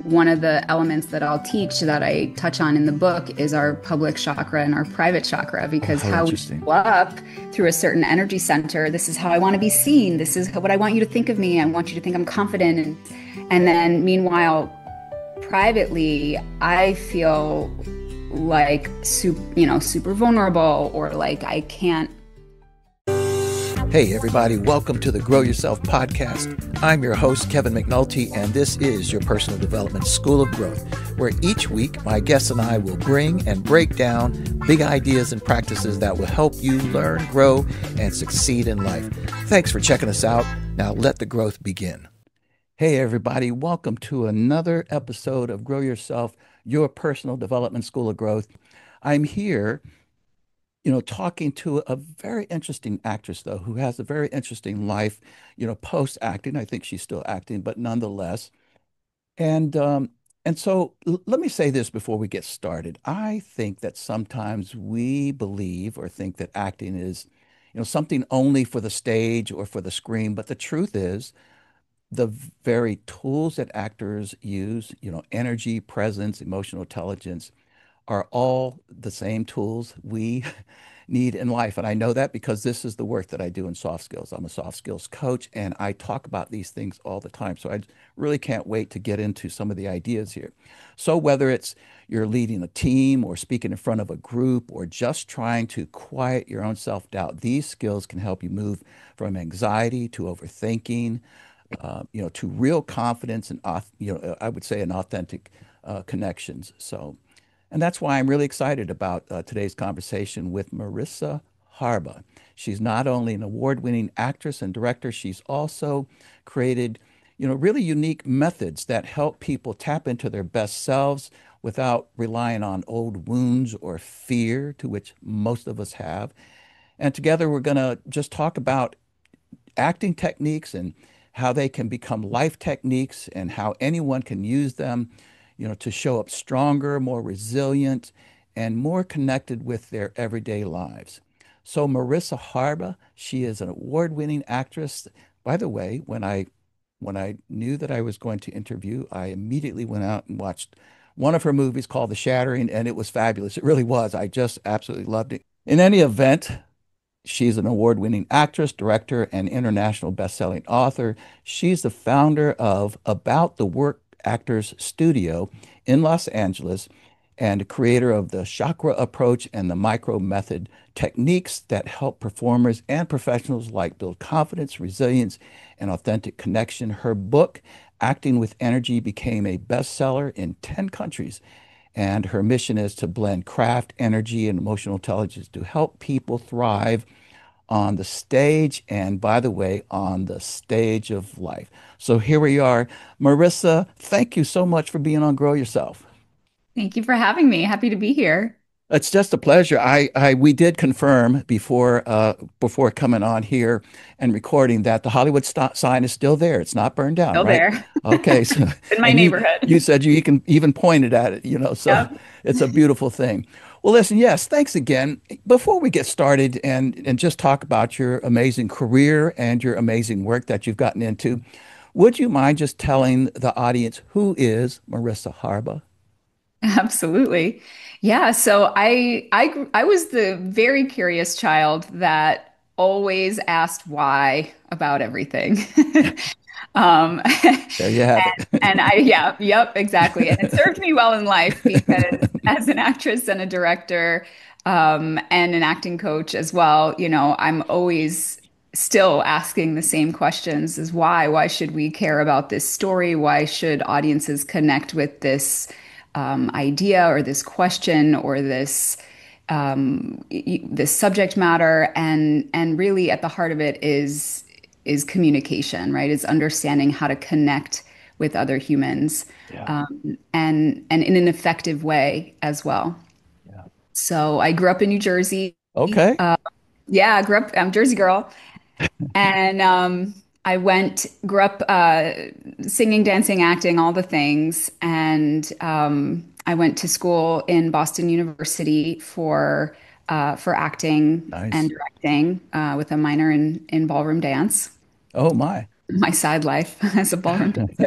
one of the elements that I'll teach that I touch on in the book is our public chakra and our private chakra, Oh, because how how we interesting. show up through a certain energy center. This is how I want to be seen. This is what I want you to think of me. I want you to think I'm confident. And then meanwhile, privately, I feel like super vulnerable, or like I can't. Hey, everybody, welcome to the Grow Yourself podcast. I'm your host, Kevin McNulty, and this is your personal development school of growth, where each week my guests and I will bring and break down big ideas and practices that will help you learn, grow, and succeed in life. Thanks for checking us out. Now let the growth begin. Hey, everybody, welcome to another episode of Grow Yourself, your personal development school of growth. I'm here talking to a very interesting actress, though, who has a very interesting life, post acting. I think she's still acting, but nonetheless. And let me say this before we get started. I think that sometimes we believe or think that acting is, something only for the stage or for the screen. But the truth is, the very tools that actors use, energy, presence, emotional intelligence, are all the same tools we need in life. And I know that because this is the work that I do in soft skills. I'm a soft skills coach and I talk about these things all the time. So I really can't wait to get into some of the ideas here. So whether it's you're leading a team or speaking in front of a group or just trying to quiet your own self-doubt, these skills can help you move from anxiety to overthinking, to real confidence and, I would say, an authentic connections. So, and that's why I'm really excited about today's conversation with Murisa Harba. She's not only an award-winning actress and director, she's also created, really unique methods that help people tap into their best selves without relying on old wounds or fear, to which most of us have. And together we're going to just talk about acting techniques and how they can become life techniques and how anyone can use them, to show up stronger, more resilient, and more connected with their everyday lives. So Murisa Harba, she is an award-winning actress. By the way, when I knew that I was going to interview, I immediately went out and watched one of her movies called The Shattering, and it was fabulous. It really was. I just absolutely loved it. In any event, she's an award-winning actress, director, and international best-selling author. She's the founder of About the Work Actors Studio in Los Angeles and creator of the Chakra approach and the micro method techniques that help performers and professionals like build confidence, resilience, and authentic connection. Her book, Acting with Energy, became a bestseller in 10 countries. And her mission is to blend craft, energy, and emotional intelligence to help people thrive on the stage and, by the way, on the stage of life. So here we are. Murisa, thank you so much for being on Grow Yourself. Thank you for having me. Happy to be here. It's just a pleasure. We did confirm before coming on here and recording that the Hollywood sign is still there. It's not burned down, Still right? there. Okay. So, In my and you neighborhood. said you can even pointed at it, so Yep. it's a beautiful thing. Well, listen, yes, thanks again. Before we get started and just talk about your amazing career and your amazing work that you've gotten into, would you mind just telling the audience who is Murisa Harba? Absolutely. Yeah, so I was the very curious child that always asked why about everything. Um, There you have it. and yep, exactly. And it served me well in life because as an actress and a director, and an acting coach as well, I'm always still asking the same questions: is why? Why should we care about this story? Why should audiences connect with this idea or this question or this subject matter? And really at the heart of it is communication, right? It's understanding how to connect with other humans, Yeah. and in an effective way as well. Yeah. So I grew up in New Jersey. Okay. Yeah, I grew up, I'm a Jersey girl. And I grew up singing, dancing, acting, all the things. And I went to school in Boston University for acting and Nice. directing with a minor in ballroom dance. Oh my. my side life as a ballroom dancer.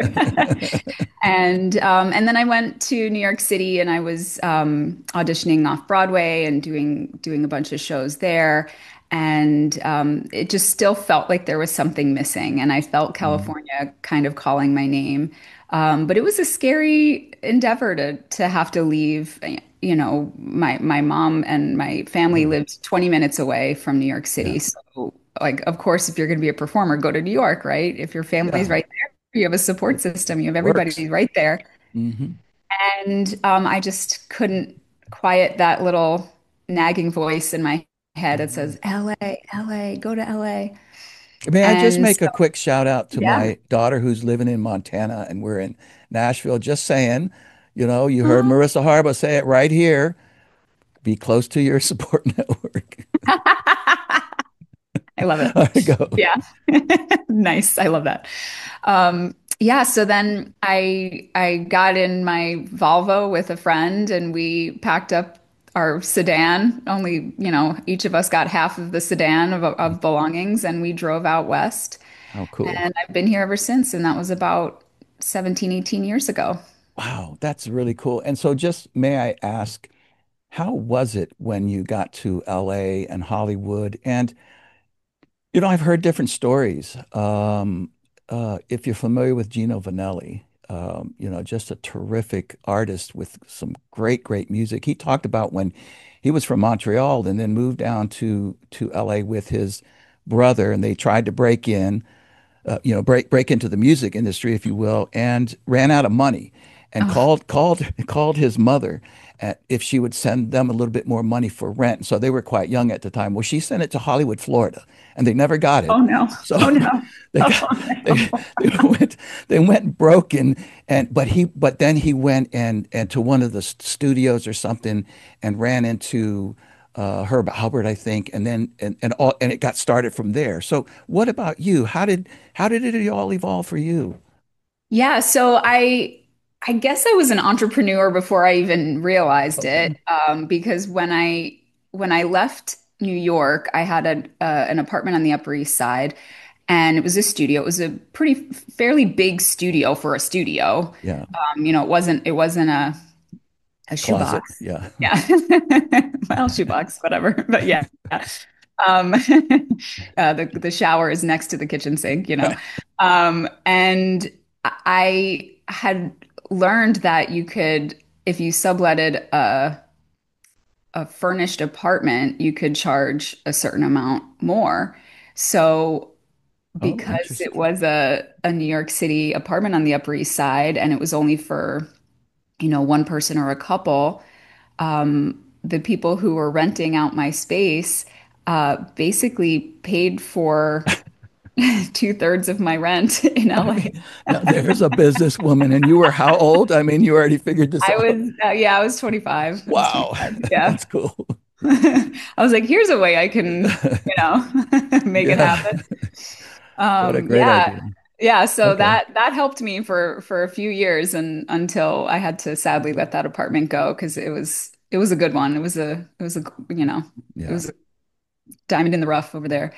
And then I went to New York City and I was auditioning off Broadway and doing a bunch of shows there. And it just still felt like there was something missing. And I felt Mm, California kind of calling my name. But it was a scary endeavor to have to leave. You know, my mom and my family yeah, lived 20 minutes away from New York yeah, City. So, like, of course, if you're going to be a performer, go to New York, right? If your family's yeah. right there, you have a support It system, you have works. everybody right there. Hmm. And I just couldn't quiet that little nagging voice in my head that Hmm. says, LA, LA, go to LA. May I just And make so, a quick shout out to yeah. my daughter who's living in Montana and we're in Nashville. Just saying, you heard Oh. Murisa Harba say it right here. Be close to your support network. I love it. There you go. Yeah. Nice. I love that. Yeah, so then I got in my Volvo with a friend and we packed up our sedan. Only, each of us got half of the sedan of belongings and we drove out west. How cool. And I've been here ever since, and that was about 17, 18 years ago. Wow, that's really cool. And so just may I ask, how was it when you got to LA and Hollywood? And I've heard different stories. If you're familiar with Gino Vanelli, just a terrific artist with some great, great music. He talked about when he was from Montreal and then moved down to LA with his brother, and they tried to break into the music industry, if you will, and ran out of money, and Oh, called his mother if she would send them a little bit more money for rent. So they were quite young at the time. Well, she sent it to Hollywood, Florida, and they never got oh it. no. So Oh no. they got Oh they, no. they went broken, but then he went and to one of the studios or something and ran into Herb Albert, I think, and it got started from there. So what about you? How did it all evolve for you? Yeah, so I guess I was an entrepreneur before I even realized Okay. it. Because when I left New York, I had an apartment on the Upper East Side, and it was a studio. It was a pretty fairly big studio for a studio. Yeah. It wasn't a Closet. shoebox. Yeah. Yeah. Well, shoebox, whatever. But yeah. Um, the shower is next to the kitchen sink. And I had learned that you could, if you subletted a furnished apartment, you could charge a certain amount more. So Oh, because it interesting. was a New York City apartment on the Upper East Side and it was only for, one person or a couple, the people who were renting out my space basically paid for two-thirds of my rent in LA. Okay. Now there's a businesswoman, and you were how old? I mean, you already figured this I out. was, yeah, I was 25. I was Wow. 25. Yeah. That's cool. I was like, here's a way I can, make it Yeah. happen. What a great Yeah. idea. Yeah, so Okay. that helped me for a few years and until I had to sadly let that apartment go because it was a good one. It was a it Yeah. was a diamond in the rough over there.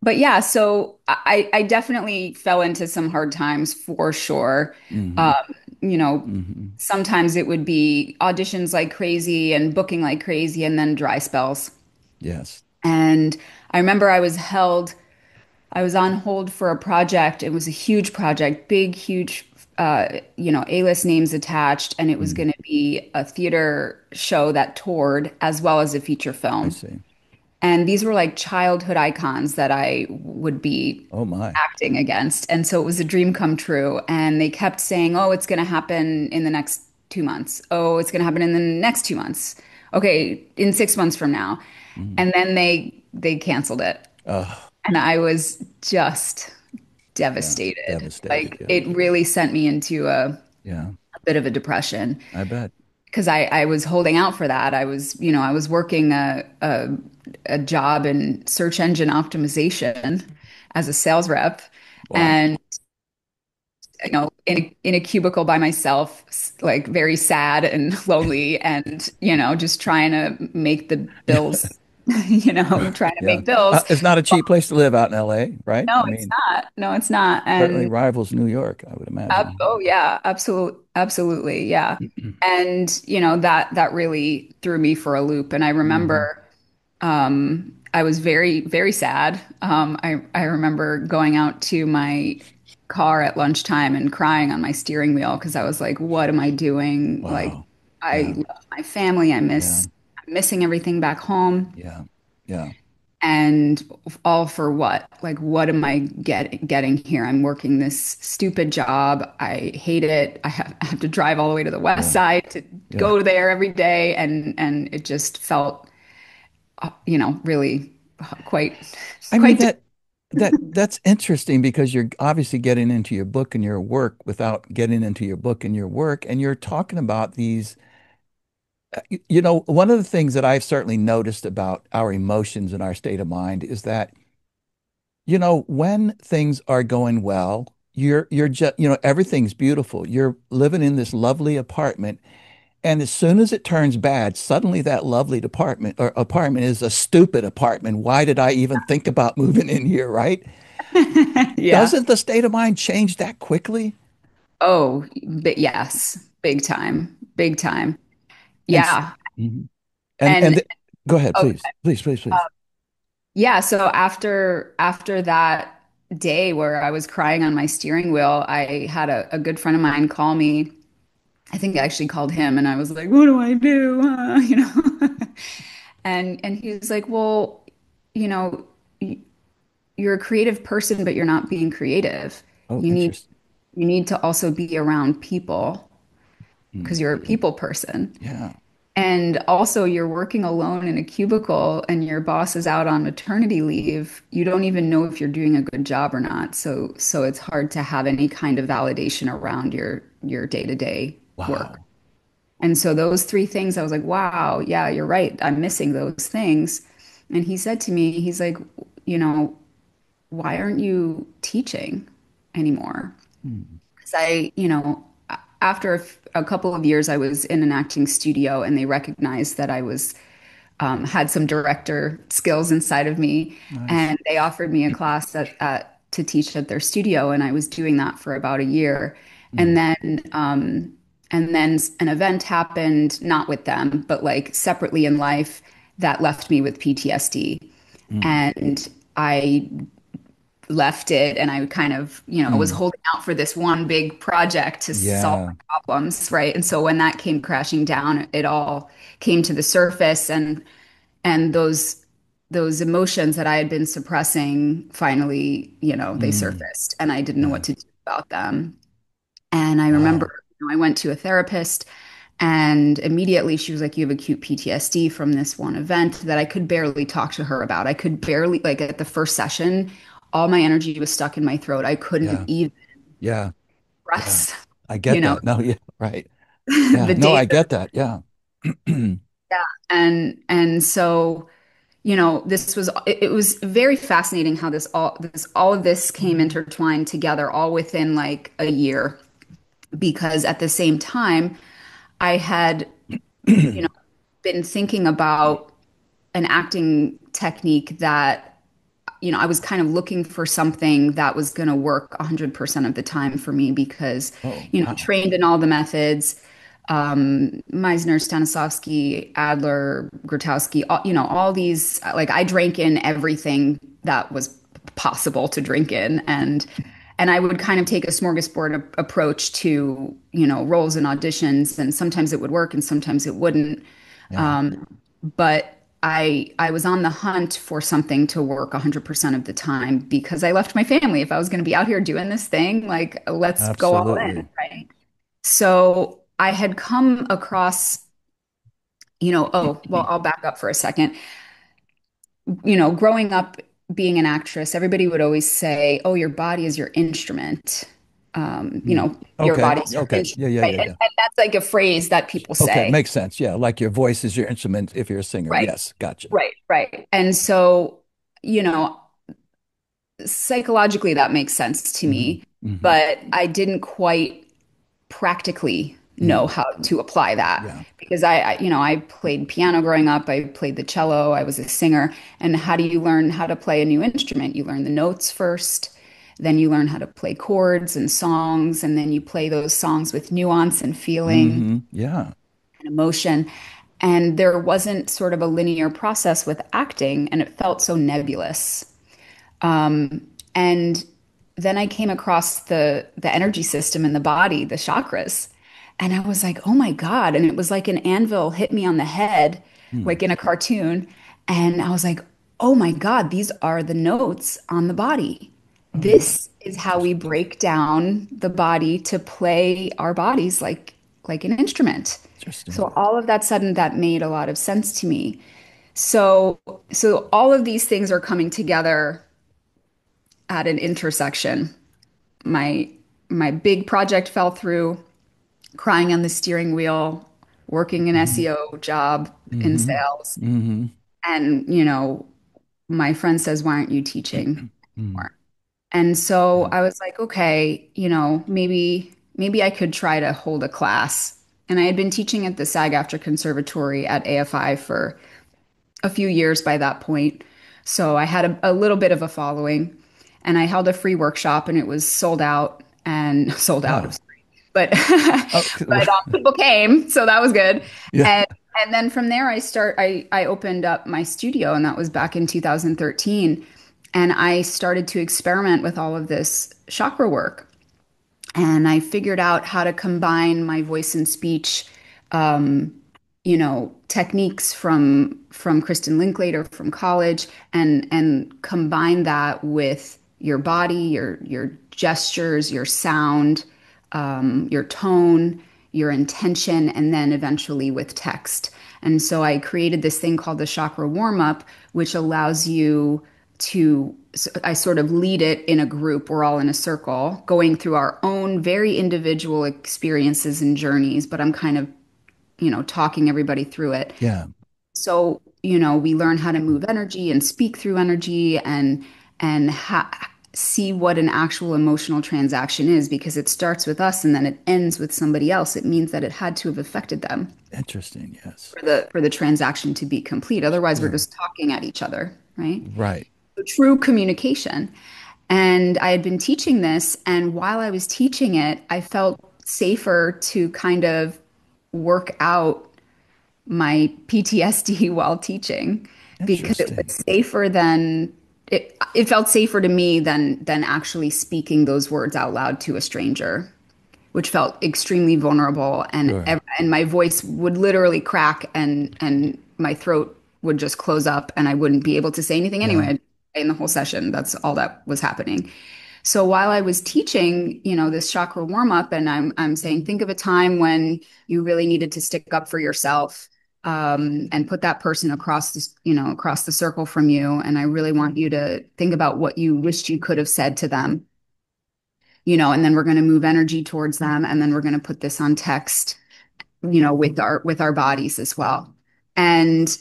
But yeah, so I definitely fell into some hard times for sure. Hmm. Um, you know, Hmm. sometimes it would be auditions like crazy and booking like crazy and then dry spells. Yes. And I remember I was on hold for a project. It was a huge project, big, huge, A-list names attached, and it was Mm, going to be a theater show that toured as well as a feature I film. see. And these were like childhood icons that I would be Oh my. acting against. And so it was a dream come true. And they kept saying, oh, it's going to happen in the next 2 months. Oh, it's going to happen in the next 2 months. Okay, in 6 months from now. Mm. And then they canceled it. Oh, And I was just yeah. devastated. Devastated. Like Yeah. it really sent me into Yeah. a bit of a depression I bet. because I was holding out for that. I was working a job in search engine optimization as a sales rep, Wow. and in a cubicle by myself, like very sad and lonely, and just trying to make the bills trying to Yeah. make bills. It's not a cheap place to live out in LA, right? No, I it's mean, not. No, it's not. certainly And rivals New York, I would imagine. oh yeah, absolutely, yeah. And that really threw me for a loop. And I Hmm. remember I was very, very sad. I remember going out to my car at lunchtime and crying on my steering wheel because I was like, what am I doing? Like, Wow. I Yeah. love my family. Yeah. I'm missing everything back home. Yeah. Yeah. And all for what? Like, what am I getting here? I'm working this stupid job. I hate it. I have to drive all the way to the west Yeah. side to Yeah. go there every day, and it just felt, really quite I mean quite. that's interesting because you're obviously getting into your book and your work without getting into your book and your work, and you're talking about these. One of the things that I've certainly noticed about our emotions and our state of mind is that, when things are going well, you're just, everything's beautiful. You're living in this lovely apartment, and as soon as it turns bad, suddenly that lovely apartment is a stupid apartment. Why did I even think about moving in here, right? Yeah. Doesn't the state of mind change that quickly? Oh, but yes, big time, big time. And Yeah. Mhm. and And and th- Go ahead, oh, please, please, please, please. yeah. So after that day where I was crying on my steering wheel, I had a good friend of mine call me. I think I actually called him, and I was like, "What do I do?" And he was like, "Well, you know, y- you're a creative person, but you're not being creative. Oh, You need interesting. you need to also be around people Mm. because you're a people person." Yeah. And also, you're working alone in a cubicle and your boss is out on maternity leave. You don't even know if you're doing a good job or not. So it's hard to have any kind of validation around your day-to-day work. Wow. And so those three things, I was like, wow, yeah, you're right. I'm missing those things. And he said to me, he's like, you know, why aren't you teaching anymore? Mm. Because after a couple of years, I was in an acting studio and they recognized that I was had some director skills inside of me, Nice. and they offered me a class to teach at their studio, and I was doing that for about a year, and Mm. then an event happened, not with them, but like separately in life, that left me with PTSD, Mm. and I left it and I kind of, was Mm. holding out for this one big project to solve Yeah. my problems, right? And so when that came crashing down, it all came to the surface and those emotions that I had been suppressing finally, they Mm. surfaced and I didn't know Yeah. what to do about them. And I remember, Wow. I went to a therapist and immediately she was like, you have acute PTSD from this one event that I could barely talk to her about. I could barely, like at the first session, all my energy was stuck in my throat. I couldn't Yeah. even Yeah. Yeah. express, I you get know, that. No, yeah, right. Yeah. the No, days. I get that. Yeah. Yeah. And so, it was very fascinating how all of this came intertwined together all within like a year because at the same time I had, you know, been thinking about an acting technique that, I was kind of looking for something that was going to work 100% of the time for me because, Oh, wow. trained in all the methods, Meisner, Stanislavski, Adler, Grotowski, all these, like I drank in everything that was possible to drink in. And I would kind of take a smorgasbord approach to, roles and auditions. And sometimes it would work and sometimes it wouldn't. Yeah. But I was on the hunt for something to work 100% of the time because I left my family. If I was going to be out here doing this thing, like let's go all in, Absolutely. right? So I had come across, oh, well, I'll back up for a second. Growing up being an actress, everybody would always say, "Oh, your body is your instrument." Mm. Your Okay. body's your Okay. instrument, Yeah, yeah, right? yeah, And, yeah. and that's like a phrase that people Okay. say, Makes sense. Yeah. Like your voice is your instrument if you're a singer. right? Yes. Gotcha. Right, right. And so, you know, psychologically that makes sense to Hmm. me, Hmm. but I didn't quite practically know how to apply that. Yeah. Because I played piano growing up, I played the cello, I was a singer. And how do you learn how to play a new instrument? You learn the notes first, then you learn how to play chords and songs, and then you play those songs with nuance and feeling Yeah. and emotion. And there wasn't sort of a linear process with acting, and it felt so nebulous. And then I came across the energy system in the body, the chakras, and I was like, "Oh my God." And it was like an anvil hit me on the head, Hmm. like in a cartoon. And I was like, "Oh my God, these are the notes on the body. Oh, This is how we interesting. break down the body to play our bodies like an instrument." Interesting. So all of that sudden that made a lot of sense to me. So so all of these things are coming together at an intersection. My my big project fell through, crying on the steering wheel, working an Hmm. SEO job in Hmm. sales. Hmm. And, my friend says, "Why aren't you teaching Hmm. more?" And so Yeah. I was like, okay, maybe I could try to hold a class. And I had been teaching at the SAG-AFTRA Conservatory at AFI for a few years by that point. So I had a little bit of a following, and I held a free workshop, and it was sold out and sold out. It Wow. was free, but Oh, people came, so that was good. yeah. And and then from there, I opened up my studio, and that was back in 2013, and I started to experiment with all of this chakra work. And I figured out how to combine my voice and speech, um, techniques from Kristen Linklater from college, and combine that with your body, your gestures, your sound, your tone, your intention, and then eventually with text. And so I created this thing called the chakra warm up, which allows you to, I sort of lead it in a group. We're all in a circle going through our own very individual experiences and journeys, but I'm kind of, talking everybody through it. Yeah. So, we learn how to move energy and speak through energy and see what an actual emotional transaction is, because it starts with us and then it ends with somebody else. It means that it had to have affected them Interesting. Yes. for the transaction to be complete. Otherwise, we're Sure. just talking at each other, right? Right. So true communication. And I had been teaching this, and while I was teaching it, I felt safer to kind of work out my PTSD while teaching, because it Interesting. was safer than it felt safer to me than actually speaking those words out loud to a stranger, which felt extremely vulnerable, Sure. and my voice would literally crack, and my throat would just close up, and I wouldn't be able to say anything Yeah. anyway in the whole session. That's all that was happening. So while I was teaching, this chakra warm up, and I'm saying, think of a time when you really needed to stick up for yourself, and put that person across the circle from you, and I really want you to think about what you wished you could have said to them, and then we're going to move energy towards them, and then we're going to put this on text, with our bodies as well. And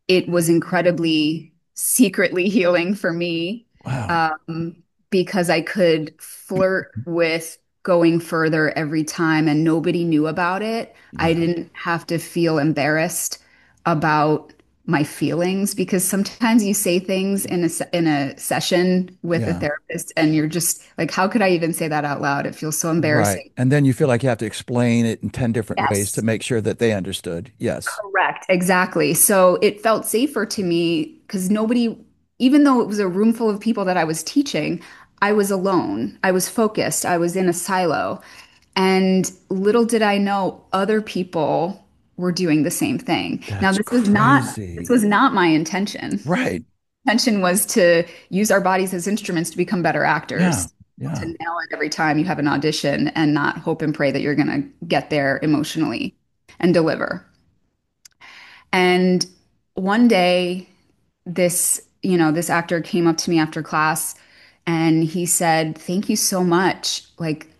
it was incredibly secretly healing for me, Wow. um, because I could flirt with going further every time, and nobody knew about it. I Yeah. didn't have to feel embarrassed about my feelings, because sometimes you say things in a session with a Yeah. therapist, and you're just like, how could I even say that out loud? It feels so Right. embarrassing. And then you feel like you have to explain it in 10 different ways to Yes. make sure that they understood. Yes. Correct, exactly. So it felt safer to me because nobody, even though it was a room full of people that I was teaching, I was alone. I was focused. I was in a silo. And little did I know other people were doing the same thing. Now, That's this crazy. was not my intention. Right. Intention was to use our bodies as instruments to become better Yeah. actors, to Yeah. nail it every time you have an audition, and not hope and pray that you're going to get there emotionally and deliver. And one day, this actor came up to me after class, and he said, "Thank you so much."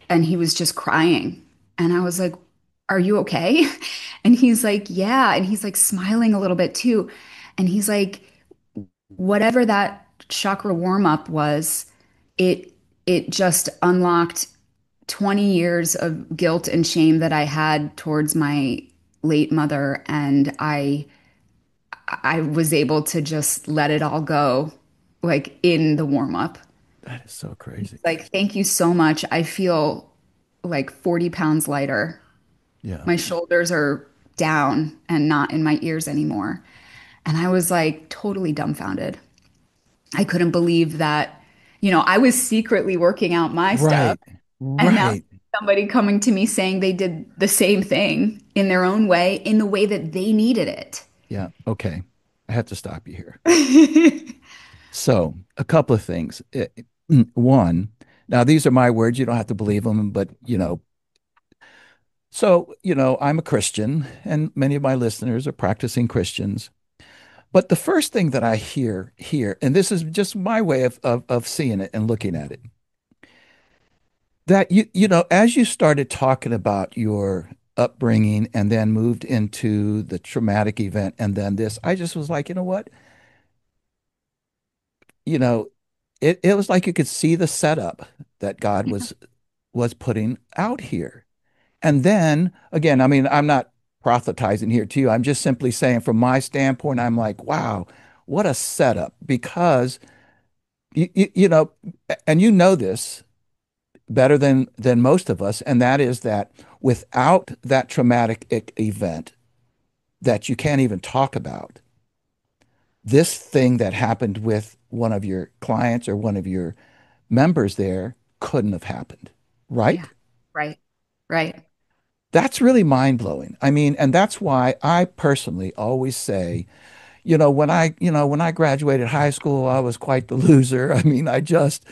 And he was just crying. And I was like, "Are you okay?" And he's like, "Yeah." And he's like smiling a little bit too. And he's like, whatever that chakra warm up was, it it just unlocked 20 years of guilt and shame that I had towards my late mother, and I was able to just let it all go, like in the warm up. That is so crazy. Like, thank you so much. I feel like 40 pounds lighter. Yeah. My shoulders are down and not in my ears anymore. And I was like totally dumbfounded. I couldn't believe that, I was secretly working out my stuff. Right. And now Right. somebody coming to me saying they did the same thing in their own way, in the way that they needed it. Yeah. Okay. I have to stop you here. So, a couple of things. One, now these are my words. You don't have to believe them, but I'm a Christian and many of my listeners are practicing Christians. But the first thing that I hear here, and this is just my way of seeing it and looking at it, that as you started talking about your upbringing and then moved into the traumatic event and then this, I just was like, you know what? You know, it was like you could see the setup that God was putting out here. And then again, I mean, I'm not proselytizing here to you. I'm just simply saying from my standpoint, I'm like, wow, what a setup because you know, and you know this better than most of us, and that is that without that traumatic event that you can't even talk about, this thing that happened with one of your clients or one of your members there couldn't have happened, Yeah, right? right, right. That's really mind blowing. I mean, and that's why I personally always say, when I graduated high school, I was quite the loser. I mean, I just,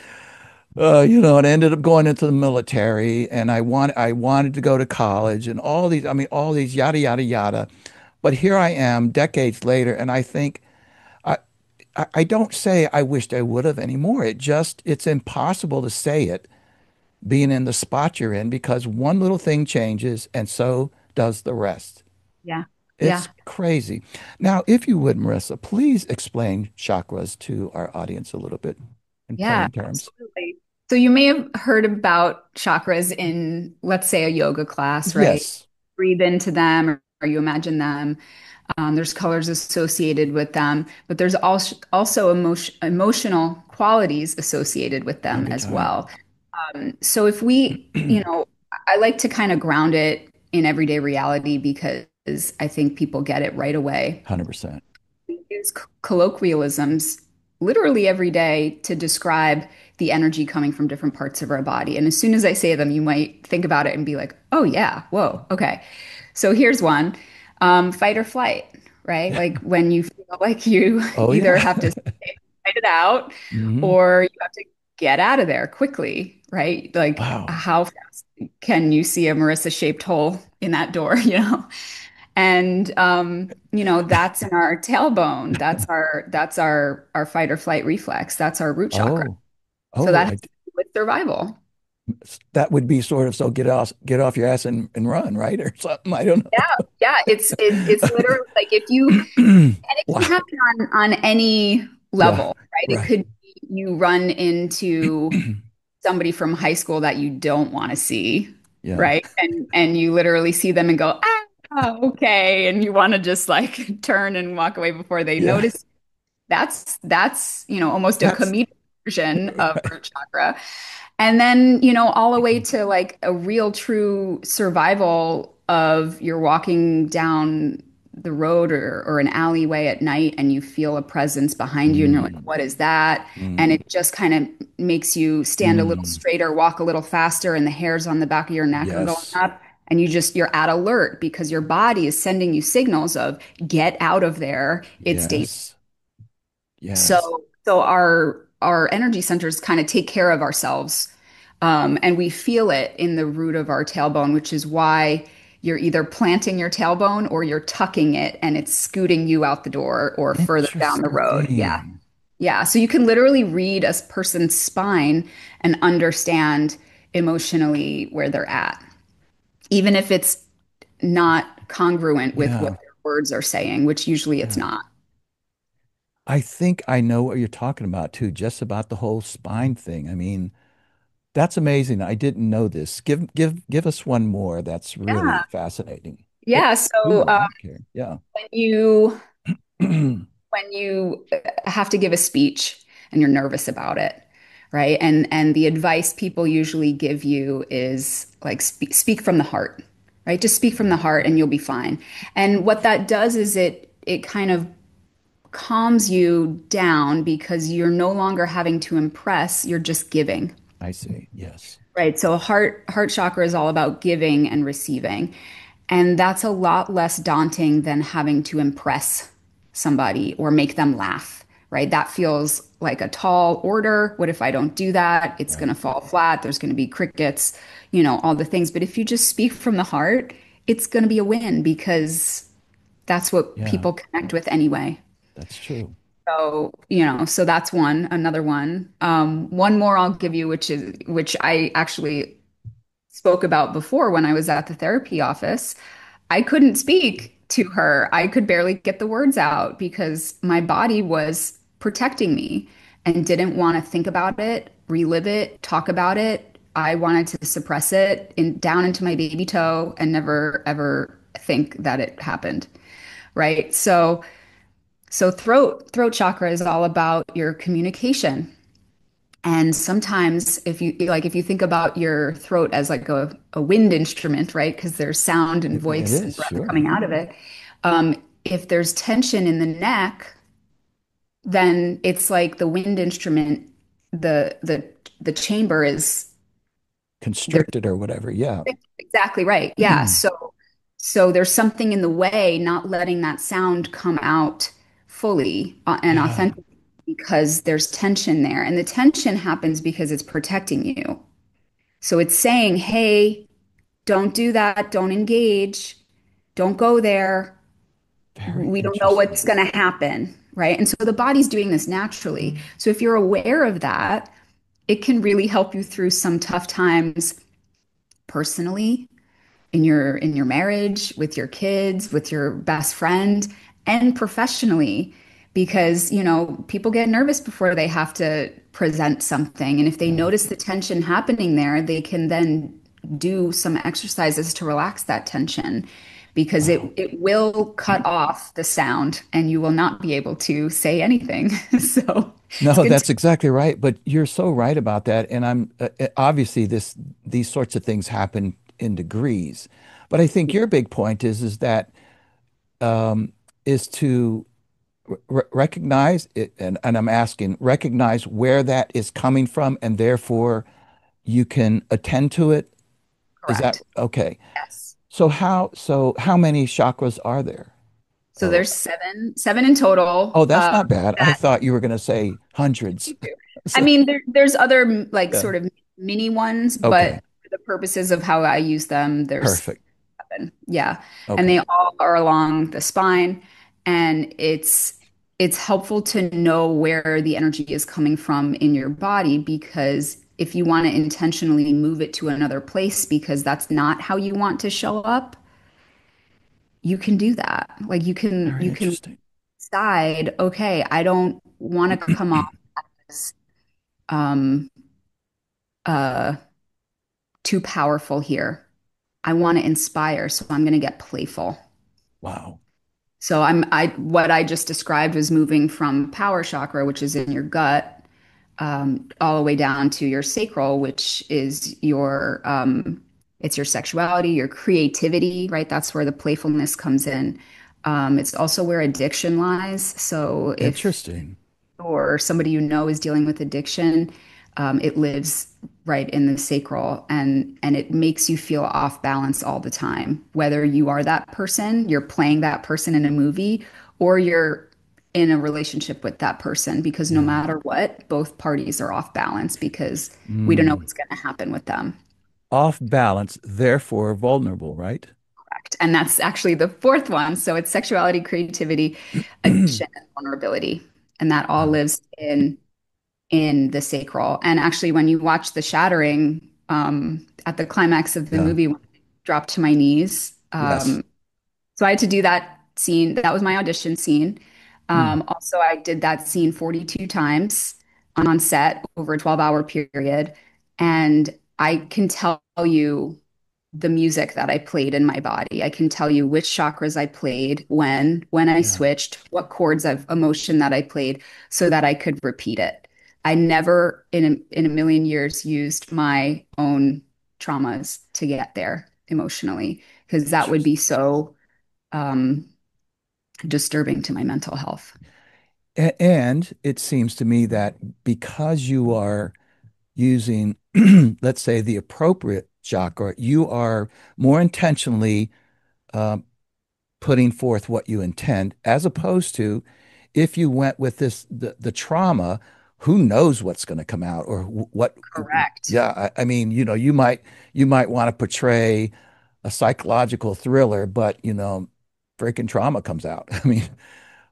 and I ended up going into the military, and I wanted to go to college, and all these yada yada yada. But here I am, decades later, and I think I I don't say I wished I would have anymore. It's impossible to say it being in the spot you're in because one little thing changes, and so does the rest. Yeah, It's yeah. crazy. Now, if you would, Marissa, please explain chakras to our audience a little bit in Yeah, plain terms. absolutely. So you may have heard about chakras in, let's say, a yoga class, right? Yes, Breathe into them or you imagine them. There's colors associated with them, but there's also emotional qualities associated with them every as time. well. So if I like to kind of ground it in everyday reality because I think people get it right away. 100%. We use colloquialisms literally every day to describe the energy coming from different parts of our body. And as soon as I say them, you might think about it and be like, oh, yeah, whoa, okay. So here's one, fight or flight, right? Like when you feel like you Oh, either yeah. have to fight it out Hmm. or you have to get out of there quickly, right? Like Wow. how fast can you see a Marissa shaped hole in that door, And that's in our tailbone. That's our fight or flight reflex. That's our root chakra. Oh, So that oh, has to do with survival. that would be sort of so get off your ass and run, right? Or something. I don't Yeah, yeah. It's literally like if you know. and it can Wow. happen on any Yeah, level, right? It right. could be you run into somebody from high school that you don't want to see, Yeah. right? And you literally see them and go, okay, and you want to just like turn and walk away before they Yeah. notice. That's almost a That's comedic version of right. root chakra. And then, all the way to like a real true survival of you're walking down the road or an alleyway at night and you feel a presence behind you and you're like, Mm, what is that? And mm, it just kind of makes you stand a little mm. straighter, walk a little faster, and the hairs on the back of your neck are going Yes. up. And you're at alert because your body is sending you signals of get out of there. It's dangerous. Yes. Yes. So our energy centers kind of take care of ourselves, and we feel it in the root of our tailbone, which is why you're either planting your tailbone or you're tucking it, and it's scooting you out the door or further down the road. Yeah, Interesting. yeah. So you can literally read a person's spine and understand emotionally where they're at, even if it's not congruent with what Yeah. their words are saying, which usually it's Yeah. not. I think I know what you're talking about too, just about the whole spine thing. I mean, That's amazing. I didn't know this. Give us one more. That's really Yeah. fascinating. Or Yeah. two So more. I don't care. Yeah. when you have to give a speech and you're nervous about it, right? And the advice people usually give you is like speak from the heart, right? Just speak from the heart and you'll be fine. And what that does is it kind of calms you down because you're no longer having to impress, you're just giving. I see. Yes. Right. So heart chakra is all about giving and receiving. And that's a lot less daunting than having to impress somebody or make them laugh, right? That feels like a tall order. What if I don't do that? It's going Right. to fall flat. There's going to be crickets, all the things. But if you just speak from the heart, it's going to be a win because that's what Yeah, people connect with anyway. that's true. So that's one, another one. One more I'll give you, which I actually spoke about before when I was at the therapy office. I couldn't speak to her. I could barely get the words out because my body was protecting me and didn't want to think about it, relive it, talk about it. I wanted to suppress it down into my baby toe and never ever think that it happened. Right. So throat chakra is all about your communication. And sometimes if you think about your throat as like a wind instrument, right? Because there's sound and It voice and is, breath sure. coming out of it. If there's tension in the neck, then it's like the wind instrument, the chamber is there. Constricted or whatever. Yeah. Exactly right. Yeah. So there's something in the way, not letting that sound come out fully and Yeah. authentic because there's tension there. And the tension happens because it's protecting you. So it's saying, hey, don't do that. Don't engage. Don't go there. Very We don't know interesting. what's going to happen. Right. And so the body's doing this naturally. So if you're aware of that, it can really help you through some tough times personally in your marriage, with your kids, with your best friend, and professionally because, people get nervous before they have to present something. And if they Right. notice the tension happening there, they can then do some exercises to relax that tension because it Wow. it will cut off the sound and you will not be able to say anything. So it's No, good to that's exactly right. But you're so right about that. And I'm obviously these sorts of things happen in degrees. But I think your big point is that is to recognize it, and I'm asking, recognize where that is coming from, and therefore you can attend to it. Is that correct. okay? Yes. So how many chakras are there? So Oh, there's seven in total. oh, that's not bad. I That thought you were going to say hundreds. you do. I So, mean, there's other like yeah. sort of mini ones, Okay. but for the purposes of how I use them, there's Perfect. seven. Yeah, and they Okay. all are along the spine, and it's helpful to know where the energy is coming from in your body because if you want to intentionally move it to another place because that's not how you want to show up, you can do that. Like Very you can interesting. decide, okay, I don't want to come off as um uh too powerful here. I want to inspire, so I'm going to get playful. Wow. So I what I just described was moving from power chakra, which is in your gut, all the way down to your sacral, which is it's your sexuality, your creativity, right? That's where the playfulness comes in. It's also where addiction lies. So if Interesting. or somebody you know is dealing with addiction, it lives right in the sacral and it makes you feel off balance all the time. Whether you are that person, you're playing that person in a movie, or you're in a relationship with that person, because no Yeah. matter what, both parties are off balance because we don't know Mm. what's going to happen with them. Off balance, therefore vulnerable, right? Correct. And that's actually the fourth one. So it's sexuality, creativity, addiction, and vulnerability. And that all Wow. lives in the sacral. And actually, when you watch The Shattering, at the climax of the Yeah. movie, when I dropped to my knees, Yes. so I had to do that scene. That was my audition scene. Mm. Also, I did that scene 42 times on set over a 12-hour period. And I can tell you the music that I played in my body. I can tell you which chakras I played, when I Yeah. switched, what chords of emotion that I played so that I could repeat it. I never in a million years used my own traumas to get there emotionally because that would Interesting. be so um, disturbing to my mental health. And it seems to me that because you are using, let's say, the appropriate chakra, you are more intentionally uh, putting forth what you intend, as opposed to if you went with the trauma, who knows what's going to come out or what. Correct. Yeah, I mean, you might want to portray a psychological thriller, but freaking trauma comes out. I mean,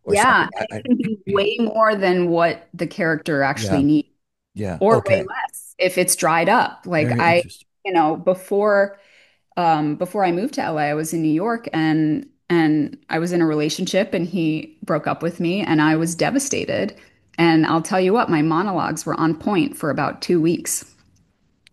or Yeah, something. and it can be way more than what the character actually Yeah, needs, yeah. or way Okay. less if it's dried up. Like Very interesting. before I moved to LA, I was in New York and I was in a relationship and he broke up with me and I was devastated. And I'll tell you what, my monologues were on point for about 2 weeks.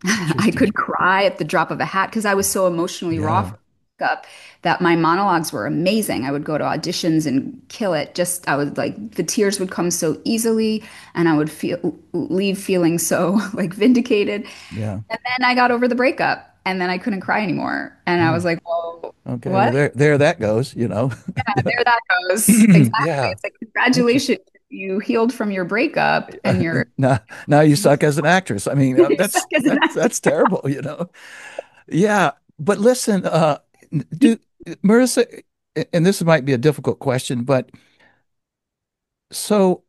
I Interesting. could cry at the drop of a hat because I was so emotionally raw Yeah. from up that my monologues were amazing. I would go to auditions and kill it. Just I would like the tears would come so easily and I would feel leave feeling so like vindicated. Yeah. And then I got over the breakup and then I couldn't cry anymore. And I Oh, was like, well, okay. Well, what? there that goes. There that goes. Yeah. Exactly. Yeah. It's like Okay. congratulations, you healed from your breakup and you're Now you suck as an actress. I mean, you suck that's as an that's actor. that's terrible. Yeah, but listen, do Marissa, and this might be a difficult question, but so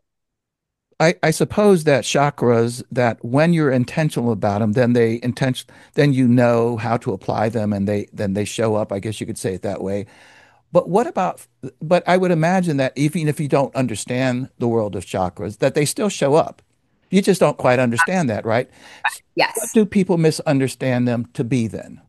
I suppose that chakras, that when you're intentional about them, then you know how to apply them, and they show up. I guess you could say it that way. But what about, but I would imagine that even if you don't understand the world of chakras, that they still show up. You just don't quite understand that, right? What Yes. do people misunderstand them to be then?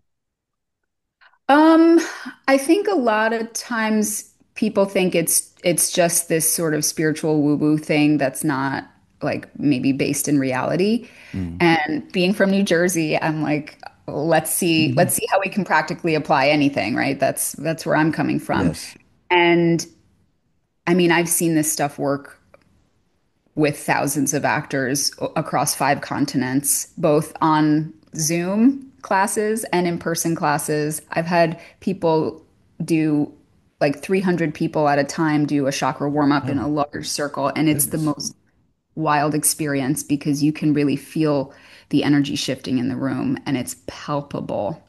Um, I think a lot of times people think it's just this sort of spiritual woo-woo thing that's not like maybe based in reality. Mm. And being from New Jersey, I'm like, Mhm. let's see how we can practically apply anything, right? That's where I'm coming from. Yes. And I mean, I've seen this stuff work with thousands of actors across 5 continents, both on Zoom classes and in-person classes. I've had people do like 300 people at a time do a chakra warm up in Oh, a large circle, and it's the goodness. most wild experience because you can really feel the energy shifting in the room and it's palpable.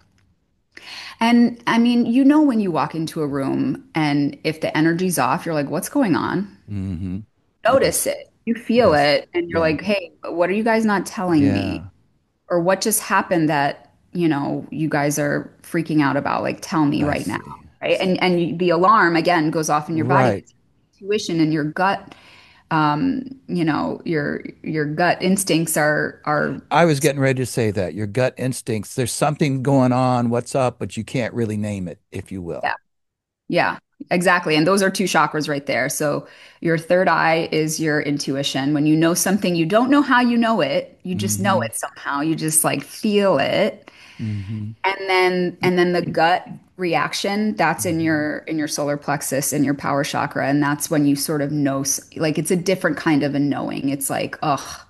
And I mean, you know, when you walk into a room and if the energy's off, you're like, what's going on? Hmm. Notice Yes. it. You feel Yes. it, and you're Yeah. like, hey, what are you guys not telling me? Yeah. Or what just happened that, you guys are freaking out about? Like, tell me I right now. see. Right. The alarm again goes off in your body Right. because intuition and your gut, your gut instincts are I was getting ready to say that your gut instincts, there's something going on, what's up, but you can't really name it, if you will. yeah. Yeah, exactly. And those are two chakras right there. So your third eye is your intuition. When you know something, you don't know how you know it, you just know Hmm. it somehow. You just like feel it. Hmm. And then the gut reaction, that's in Hmm. your solar plexus and your power chakra. And that's when you sort of know, like it's a different kind of a knowing. It's like, oh,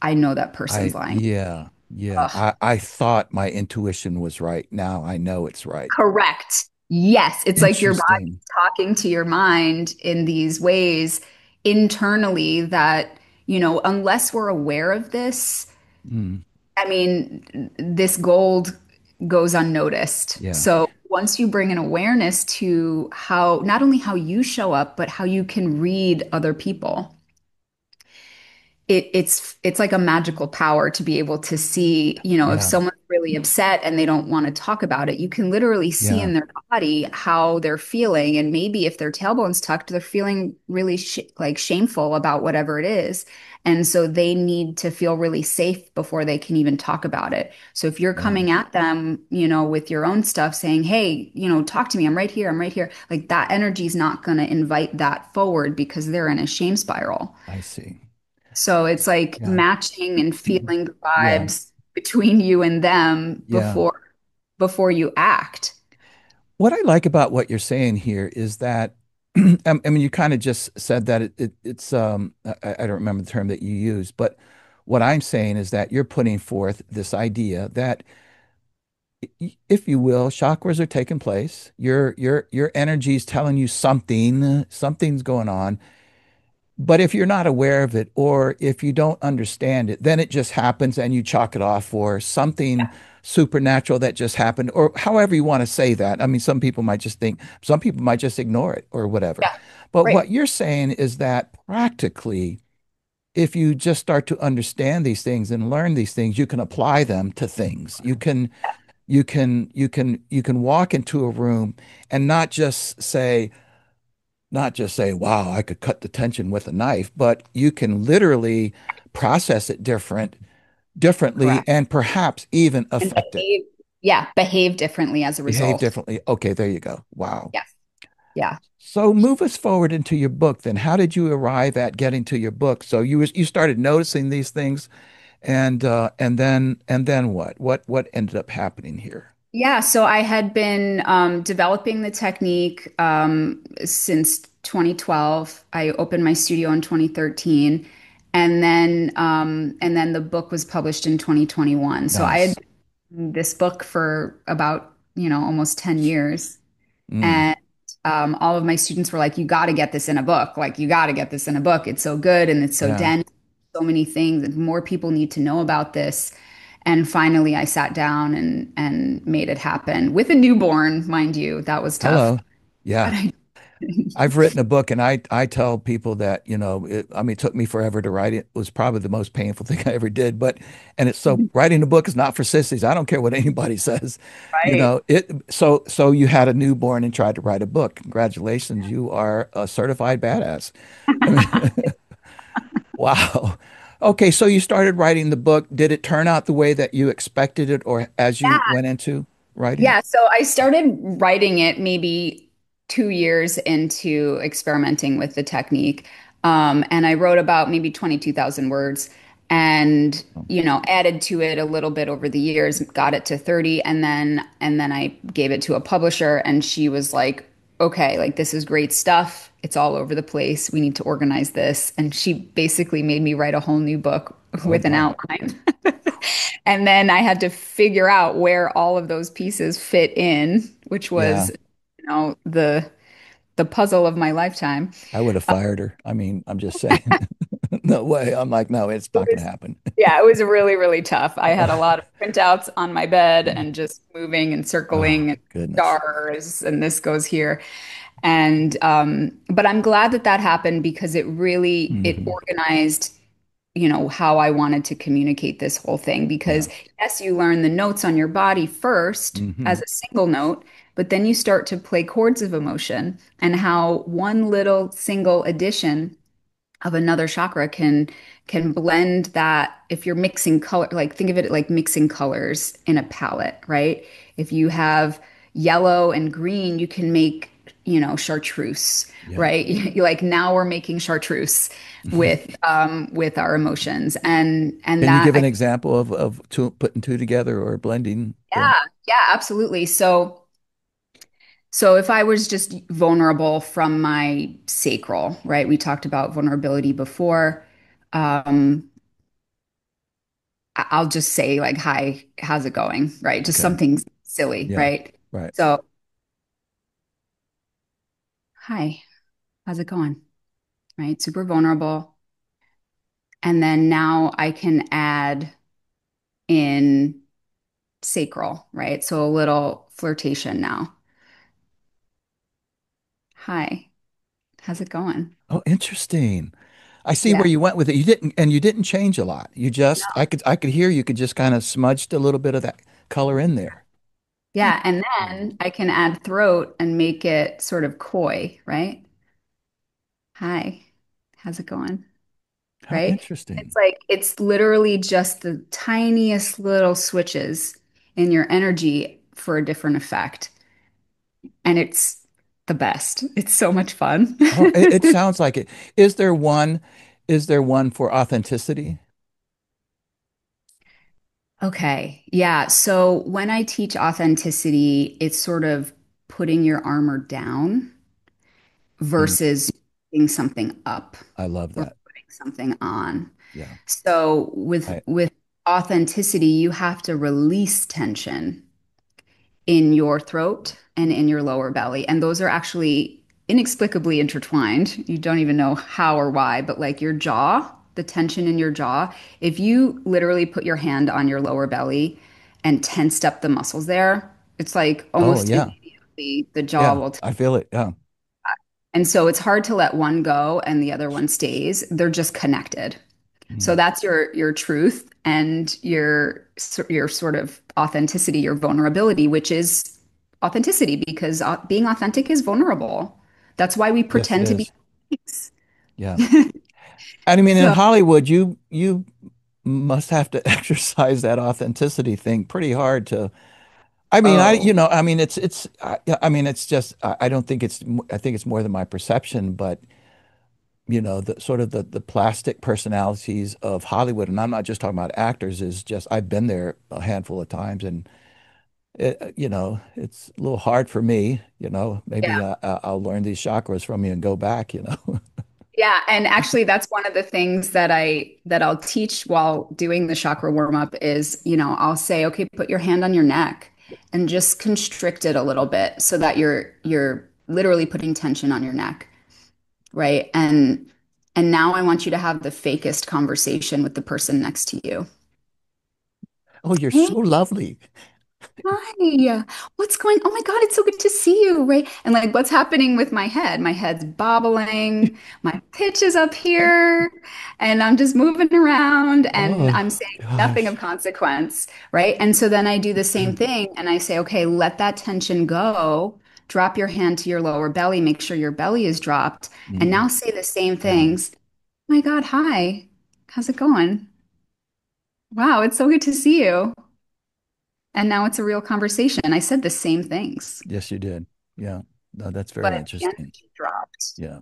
I know that person's lying. Yeah, yeah. Ugh. I thought my intuition was right. Now I know it's right. Correct. Yes. It's like your body's Interesting. talking to your mind in these ways internally that, unless we're aware of this, Mm, I mean, this gold goes unnoticed. yeah, So once you bring an awareness to how, not only how you show up, but how you can read other people, it's like a magical power to be able to see, if yeah, someone's really upset and they don't want to talk about it, you can literally see yeah. in their body how they're feeling. And maybe if their tailbone's tucked, they're feeling really like shameful about whatever it is. And so they need to feel really safe before they can even talk about it. So if you're Yeah, coming at them, with your own stuff saying, hey, talk to me, I'm right here, I'm right here, like that energy is not going to invite that forward because they're in a shame spiral. I see. So it's like Yeah. matching and feeling the Yeah. vibes between you and them Yeah. before you act. What I like about what you're saying here is that, I mean, you kind of just said that I don't remember the term that you used, but what I'm saying is that you're putting forth this idea that, if you will, chakras are taking place. Your energy is telling you something's going on. But if you're not aware of it, or if you don't understand it, then it just happens and you chalk it off for something supernatural that just happened, or however you want to say that. I mean, some people might just ignore it or whatever. Yeah, But right. what you're saying is that practically, if you just start to understand these things and learn these things, you can apply them to things. You can walk into a room and not just say, wow, I could cut the tension with a knife, but you can literally process it differently Correct. and perhaps even And affect it, behave differently as a behave result. differently. Okay, there you go. Wow. Yes. Yeah. So move us forward into your book then. How did you arrive at getting to your book? So you started noticing these things, and then what? What ended up happening here? Yeah, so I had been developing the technique since 2012. I opened my studio in 2013, and then the book was published in 2021. So I had Nice. been this book for about, almost 10 years. Mm. And all of my students were like, you got to get this in a book. Like, you got to get this in a book. It's so good and it's so Yeah. dense, so many things, and more people need to know about this. And finally, I sat down and made it happen with a newborn, mind you. That was tough. Hello. But Yeah. I, I've written a book, and I tell people that, I mean, it took me forever to write it. It was probably the most painful thing I ever did. And it's so writing a book is not for sissies. I don't care what anybody says. right. So you had a newborn and tried to write a book. Congratulations. You are a certified badass. I mean, wow. Okay. So you started writing the book. Did it turn out the way that you expected it, or as you went into writing? Yeah, so I started writing it maybe 2 years into experimenting with the technique. And I wrote about maybe 22,000 words and, added to it a little bit over the years, got it to 30, and then I gave it to a publisher and she was like, "Okay, like this is great stuff. It's all over the place. We need to organize this." And she basically made me write a whole new book Oh with an my. outline. And then I had to figure out where all of those pieces fit in, which Yeah. was, the puzzle of my lifetime. I would have fired her. I mean, I'm just saying. No way. I'm like, no, it's It not going to was, happen. yeah, it was really, really tough. I had a lot of printouts on my bed and just moving and Oh, circling and goodness. stars, and this goes here. And but I'm glad that that happened because it Hmm. organized, how I wanted to communicate this whole thing. Yeah. Because yes, you learn the notes on your body first Hmm. as a single note, but then you start to play chords of emotion and how one little single addition of another chakra can blend that. If you're mixing color, like think of it like mixing colors in a palette, right? If you have yellow and green, you can make, chartreuse, Yeah. right? Like now we're making chartreuse with our emotions, and Can you that give an example of putting two together or blending them? yeah, absolutely. So if I was just vulnerable from my sacral, right? We talked about vulnerability before. Um, I'll just say like, "Hi, how's it going?" Right? Just Okay. something silly, Yeah. right? Right. So, "Hi, how's it going?" Right? Super vulnerable. And then now I can add in sacral, right? So a little flirtation now. "Hi, how's it going?" Oh, interesting. I see Yeah. where you went with it. You didn't change a lot. I could hear you could just kind of smudged a little bit of that color in there. Yeah, and Hmm. then I can add throat and make it sort of coy, right? "Hi, how's it going?" How Right? It's interesting. like it's literally just the tiniest little switches in your energy for a different effect. And it's the best. It's so much fun. Oh, it sounds like it. Is there one for authenticity? Okay. Yeah. So when I teach authenticity, it's sort of putting your armor down Mm, versus putting something up I love or that. putting something on. Yeah. So with I, with authenticity, you have to release tension in your throat and in your lower belly. And those are actually inexplicably intertwined. You don't even know how or why, but like your jaw, the tension in your jaw, if you literally put your hand on your lower belly and tensed up the muscles there, it's like oh, almost yeah. immediately the jaw Yeah. will. I feel it. Yeah. And so it's hard to let one go and the other one stays. They're just connected. So Mm, that's your truth and your sort of authenticity, your vulnerability, which is authenticity because being authentic is vulnerable. That's why we yes, it pretend to be is. nice. Yeah. And I mean, in So, Hollywood, you must have to exercise that authenticity thing pretty hard to. I mean, oh, I mean, I mean, it's just, I don't think I think it's more than my perception, but the sort of the plastic personalities of Hollywood, and I'm not just talking about actors, is just, I've been there a handful of times, and it's a little hard for me, maybe yeah. I'll learn these chakras from you and go back, Yeah, and actually that's one of the things that I'll teach while doing the chakra warm up is, I'll say, okay, put your hand on your neck and just constrict it a little bit so that you're literally putting tension on your neck. Right? And now I want you to have the fakest conversation with the person next to you. Oh, you're Hey, so lovely. hi. What's going? Oh my God, it's so good to see you, right? And like what's happening with my head? My head's bobbling, my pitch is up here, and I'm just moving around and Oh, I'm saying nothing of gosh. consequence, right? And so then I do the same thing and I say, okay, let that tension go. Drop your hand to your lower belly, make sure your belly is dropped, and Mm, now say the same yeah. things. Oh my God, hi. How's it going? Wow, it's so good to see you. And now it's a real conversation. I said the same things, Yes, you did. Yeah. No, that's very but the interesting. energy dropped. Yeah.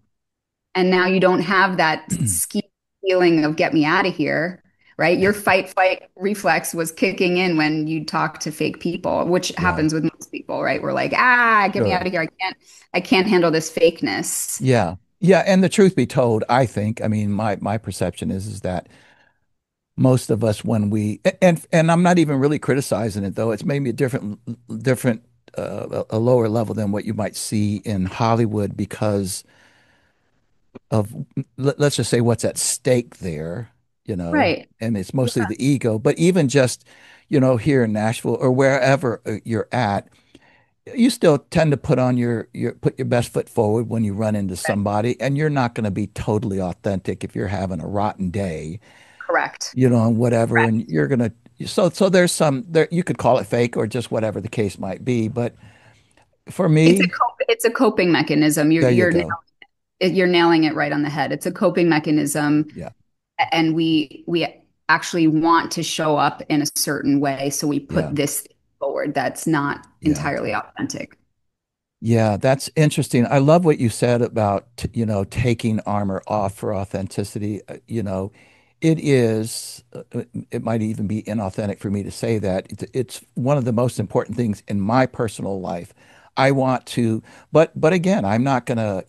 And now you don't have that ski feeling of get me out of here, right? Your fight flight reflex was kicking in when you talk to fake people, which Yeah. happens with most people, right? We're like, get me out Sure. of here. I can't handle this fakeness. Yeah. Yeah. And the truth be told, I think, I mean, my perception is that most of us, when and I'm not even really criticizing it, though, it's maybe a different a lower level than what you might see in Hollywood because of, let's just say, what's at stake there, Right. and it's Yeah. mostly the ego. But even just, here in Nashville or wherever you're at, you still tend to put your best foot forward when you run into somebody, and you're not going to be totally authentic if you're having a rotten day, Correct. and whatever, and you're gonna. So there's some there, you could call it fake or just whatever the case might be. But for me, It's a coping mechanism. there you go. You're nailing it right on the head. It's a coping mechanism, Yeah, and we actually want to show up in a certain way, so we put yeah, this forward that's not yeah. entirely authentic. Yeah, that's interesting. I love what you said about, taking armor off for authenticity. It is, it might even be inauthentic for me to say that. It's one of the most important things in my personal life. I want to, but again, I'm not gonna,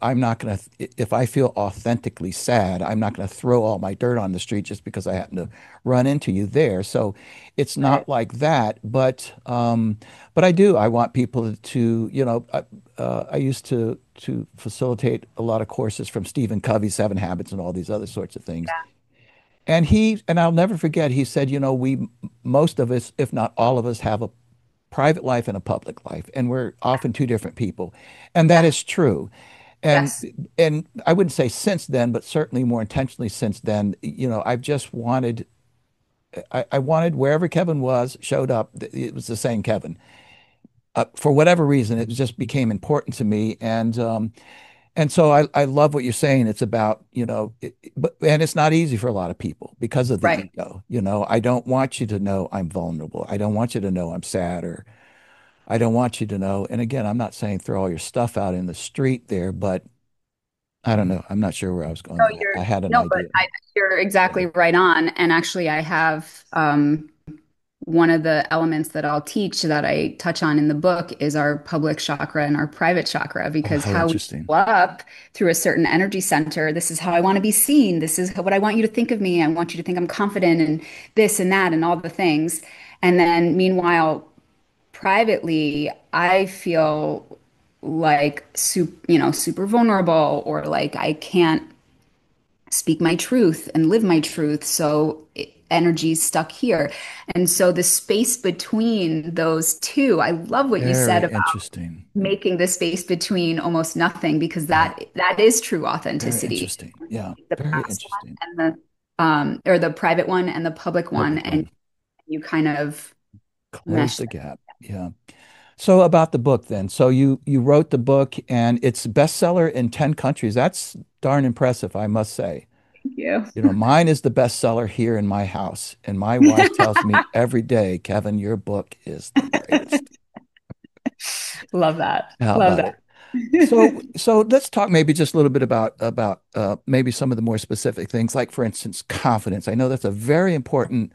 I'm not gonna, if I feel authentically sad, I'm not gonna throw all my dirt on the street just because I happen to run into you there. So it's Right. not like that, but I do. I want people to, I used to facilitate a lot of courses from Stephen Covey's Seven Habits and all these other sorts of things. And I'll never forget, he said, most of us, if not all of us, have a private life and a public life, and we're often two different people. And that Yeah. is true. And Yes. and I wouldn't say since then, but certainly more intentionally since then, I've just wanted, I wanted wherever Kevin was, showed up, it was the same Kevin. For whatever reason, it just became important to me. And so I love what you're saying. It's about, and it's not easy for a lot of people because of the Right. ego. I don't want you to know I'm vulnerable. I don't want you to know I'm sad, or I don't want you to know. And again, I'm not saying throw all your stuff out in the street there, but I don't know. I'm not sure where I was going No, with that. I had an no, but idea. you're Yeah. exactly right on. And actually, I have. one of the elements that I'll teach that I touch on in the book is our public chakra and our private chakra, Oh, because how how we interesting. show up through a certain energy center. This is how I want to be seen. This is what I want you to think of me. I want you to think I'm confident and this and that and all the things. And then meanwhile, privately, I feel like super vulnerable, or like I can't speak my truth and live my truth. So energy's stuck here. And so the space between those two, I love what you Very said about interesting. making the space between almost nothing, because Yeah, that is true very authenticity. interesting. Yeah, The very past one interesting. and or the private one and the public one, Public and one. you kind of Close mesh the them. gap. Yeah. So about the book then. So you wrote the book and it's a bestseller in 10 countries. That's darn impressive, I must say. Thank you. You know, mine is the bestseller here in my house, and my wife tells me every day, Kevin, your book is the greatest. Love that. How Love about that. it? So let's talk maybe just a little bit about maybe some of the more specific things, like for instance, confidence. I know that's a very important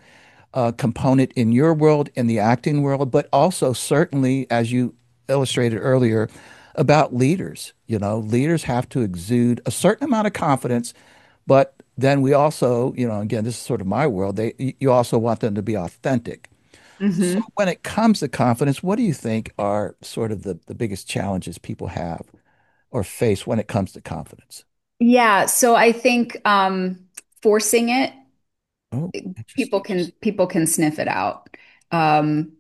component in your world, in the acting world, but also certainly, as you illustrated earlier, about leaders. You know, leaders have to exude a certain amount of confidence, but then we also, you know, again, this is sort of my world. You also want them to be authentic. So Hmm. when it comes to confidence, what do you think are sort of the biggest challenges people have or face when it comes to confidence? Yeah, so I think forcing it, Oh, interesting. people can sniff it out. Um,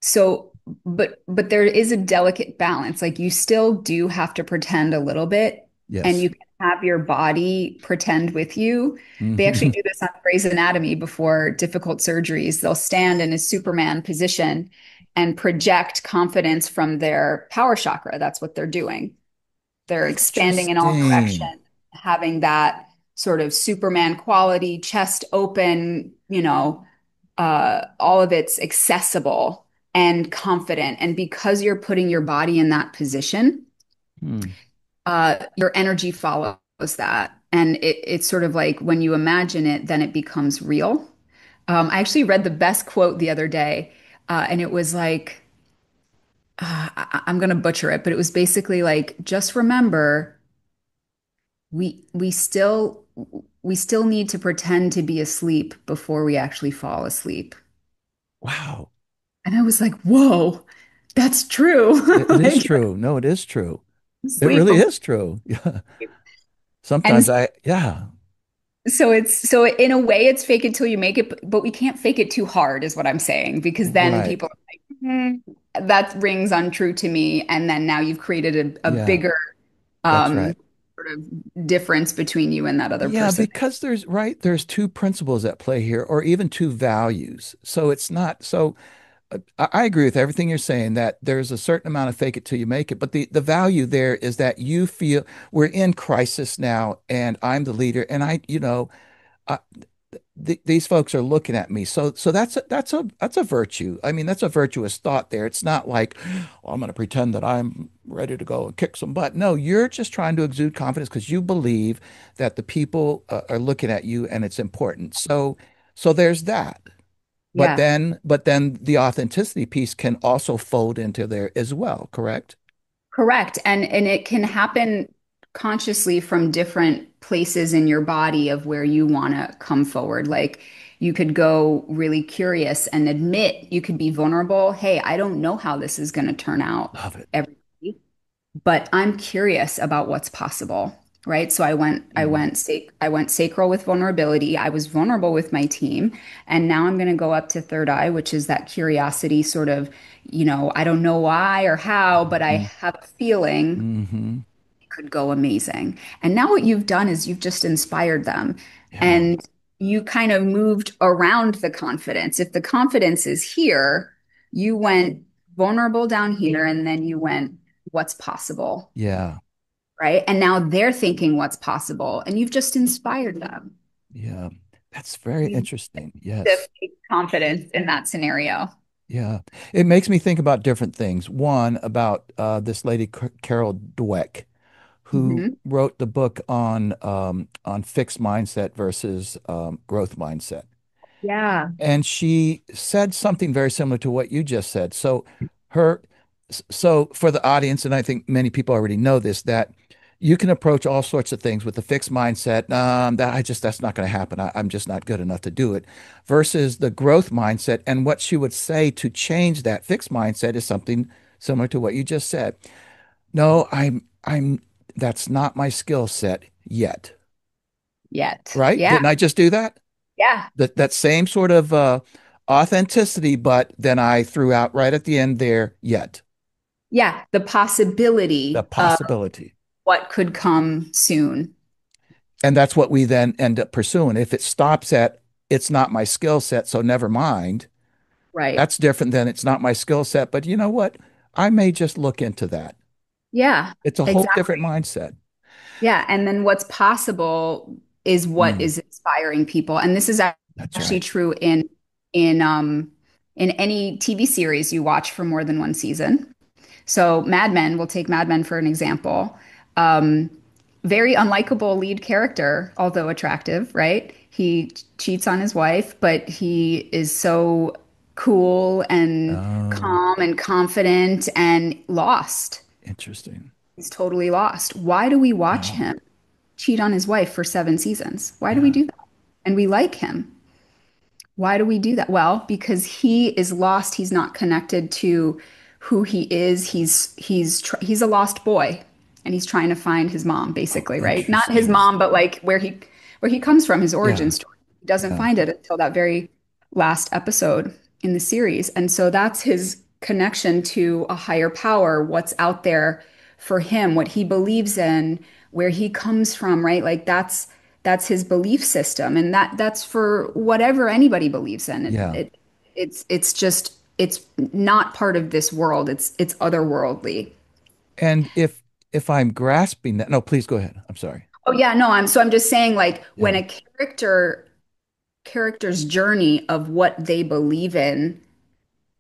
so, but there is a delicate balance. Like you still do have to pretend a little bit, and Yes. you can have your body pretend with you. They actually Hmm. do this on Grey's Anatomy before difficult surgeries. They'll stand in a Superman position and project confidence from their power chakra. That's what they're doing. They're expanding in all Interesting. directions, having that sort of Superman quality, chest open, all of it's accessible and confident. And because you're putting your body in that position, Hmm. your energy follows that. And it's sort of like when you imagine it, then it becomes real. I actually read the best quote the other day, and it was like, I'm going to butcher it, but it was basically like, just remember we still we still need to pretend to be asleep before we actually fall asleep. Wow. And I was like, whoa, that's true. It is Like true. No, it is true. It sleep really before is true. Yeah. sleep. And Sometimes yeah, so in a way it's fake it till you make it, but we can't fake it too hard is what I'm saying, because then right. people are like, that rings untrue to me. And then now you've created a Yeah, bigger that's right. sort of difference between you and that other Yeah, person. because there's two principles at play here, or even two values. So it's not so I agree with everything you're saying that there's a certain amount of fake it till you make it, but the value there is that you feel we're in crisis now and I'm the leader and I, these folks are looking at me. So that's a virtue. I mean, that's a virtuous thought there. It's not like, oh, I'm going to pretend that I'm ready to go and kick some butt. No, you're just trying to exude confidence because you believe that the people are looking at you and it's important. So there's that. Yeah. But then the authenticity piece can also fold into there as well, correct? Correct. And it can happen consciously from different places in your body of where you want to come forward. Like you could go really curious and admit, you could be vulnerable. Hey, I don't know how this is going to turn out Love it. every week, but I'm curious about what's possible. Right. So Mm. I went sacral with vulnerability. I was vulnerable with my team. And now I'm going to go up to third eye, which is that curiosity sort of, I don't know why or how, but I Mhm. have a feeling Mhm. it could go amazing. And now what you've done is you've just inspired them, Yeah. and you kind of moved around the confidence. If the confidence is here, you went vulnerable down here, and then you went, what's possible? Yeah. Right. And now they're thinking what's possible, and you've just inspired them. Yeah. That's very You interesting. the Yes. fake confidence in that scenario. Yeah. It makes me think about different things. One, about this lady, Carol Dweck, who Mhm. wrote the book on fixed mindset versus growth mindset. Yeah. And she said something very similar to what you just said. Her, so for the audience, and I think many people already know this, that you can approach all sorts of things with a fixed mindset. That's not going to happen. I'm just not good enough to do it. Versus the growth mindset. And what she would say to change that fixed mindset is something similar to what you just said. No, that's not my skill set yet. Yet. Right? Yeah. Didn't I just do that? Yeah. That same sort of authenticity, but then I threw out right at the end there, yet Yeah. The the possibility of possibility. what could come soon. And that's what we then end up pursuing. If it stops at it's not my skill set, so never mind, Right. that's different than it's not my skill set. But you know what? I may just look into that. Yeah. It's a whole Exactly. different mindset. Yeah. And then what's possible is what Mm, is inspiring people. And this is that's actually right. true in in any TV series you watch for more than one season. So Mad Men, we'll take Mad Men for an example. Um, Very unlikable lead character, although attractive, right? He cheats on his wife, but he is so cool and Oh, calm and confident and lost. interesting. He's totally lost. Why do we watch Wow. him cheat on his wife for 7 seasons? Why do we Yeah. do that? And we like him. Why do we do that? Well, because he is lost. He's not connected to who he is. He's a lost boy, and he's trying to find his mom, Oh, basically, right? Not his interesting. mom, but like where he comes from, his origin Yeah. story. He doesn't Yeah. find it until that very last episode in the series, and so that's his connection to a higher power, what's out there for him, what he believes in, where he comes from, right? Like that's his belief system, and that's for whatever anybody believes in. Yeah. It's just it's not part of this world. It's otherworldly. And if I'm grasping that, no, please go ahead. I'm sorry. Oh yeah, no, I'm just saying like when Yeah. a character's journey of what they believe in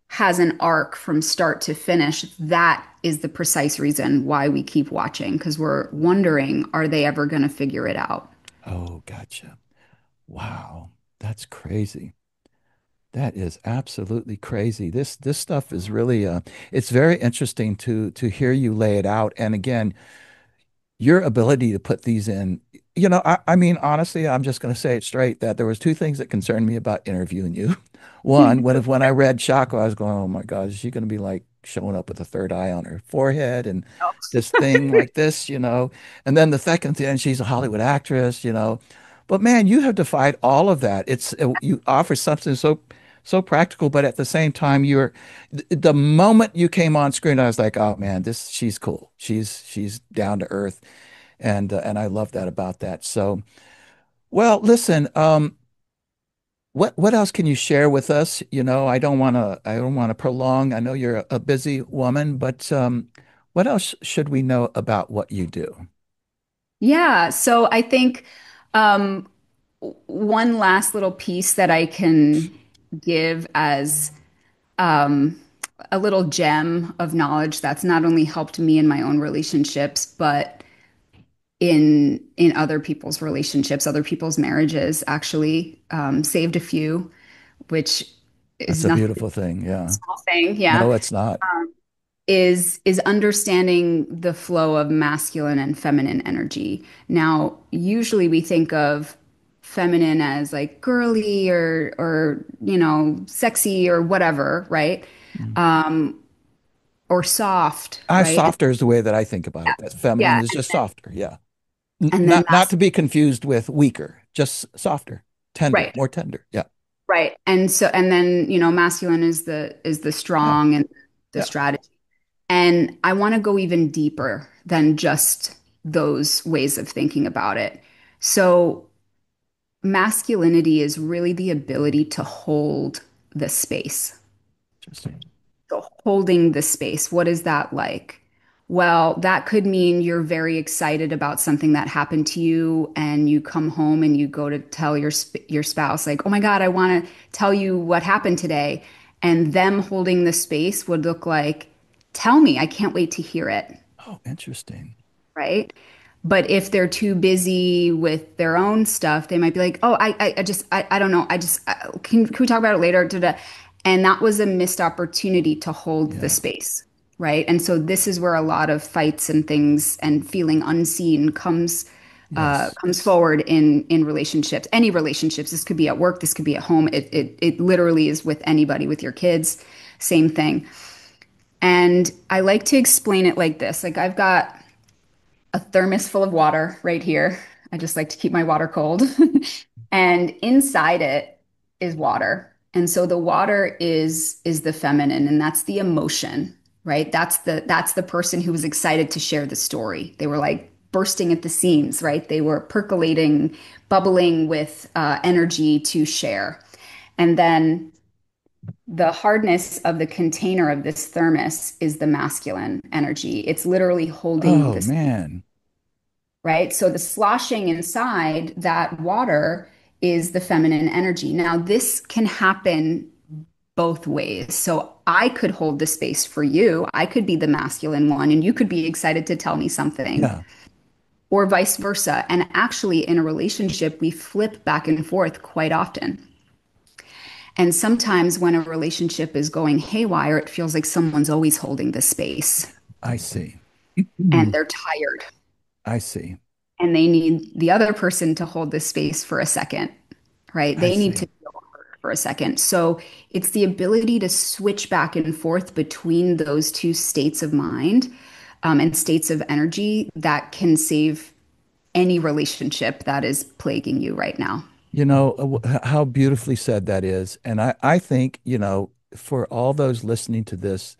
has an arc from start to finish, that is the precise reason why we keep watching because we're wondering, are they ever going to figure it out? Oh, gotcha. Wow. That's crazy. That is absolutely crazy. This stuff is really it's very interesting to hear you lay it out. And again, your ability to put these in, I mean, honestly, I'm just going to say it straight that there was two things that concerned me about interviewing you. One, when I read Chakra, I was going, oh my God, is she going to be like showing up with a third eye on her forehead and this thing like this? And then the second thing, she's a Hollywood actress. But man, you have defied all of that. You offer something so practical, but at the same time, the moment you came on screen, I was like, oh man, she's cool. She's down to earth, and I love that about that. So, well, listen, what else can you share with us? I don't want to prolong. I know you're a busy woman, but what else should we know about what you do? Yeah, so I think um, one last little piece that I can give as um, a little gem of knowledge that's not only helped me in my own relationships, but in other people's relationships, other people's marriages, actually saved a few, which That's is a nothing, beautiful thing. Yeah. small thing, yeah. No, it's not. Is understanding the flow of masculine and feminine energy. Now, usually we think of feminine as like girly or sexy or whatever, right? Mm. Or soft, I right? softer is the way that I think about it. That feminine Yeah, is just softer. Yeah. and then Not to be confused with weaker, just softer, tender, right, more tender. Yeah. right. And then, masculine is the Yeah. strong and the Yeah. strategy. And I want to go even deeper than just those ways of thinking about it. So masculinity is really the ability to hold the space. Interesting. So holding the space, what is that like? Well, that could mean you're very excited about something that happened to you and you come home and you go to tell your spouse like, "Oh my God, I want to tell you what happened today." And them holding the space would look like, "Tell me, I can't wait to hear it." Oh, interesting. Right? But if they're too busy with their own stuff, they might be like, "Oh, I don't know. Can we talk about it later?" Da-da. And that was a missed opportunity to hold the Yeah. space, right? And so this is where a lot of fights and things and feeling unseen Yes. comes forward in relationships, any relationships. This could be at work, this could be at home. It literally is with anybody, with your kids, same thing. And I like to explain it like this. Like I've got a thermos full of water right here. I just like to keep my water cold. And inside it is water. And so the water is the feminine, and that's the emotion, right? That's the person who was excited to share the story. They were like bursting at the seams, right? They were percolating, bubbling with energy to share. And then the hardness of the container of this thermos is the masculine energy. It's literally holding Oh this, man. right? So the sloshing inside that water is the feminine energy. Now, this can happen both ways. So I could hold the space for you. I could be the masculine one, and you could be excited to tell me something, Yeah. or vice versa. And actually, in a relationship, we flip back and forth quite often. And sometimes when a relationship is going haywire, it feels like someone's always holding the space I see. and Mhm. they're tired I see. and they need the other person to hold the space for a second, right? I They need to see. feel heard for a second. So it's the ability to switch back and forth between those two states of mind and states of energy that can save any relationship that is plaguing you right now. How beautifully said that is. And I think, for all those listening to this,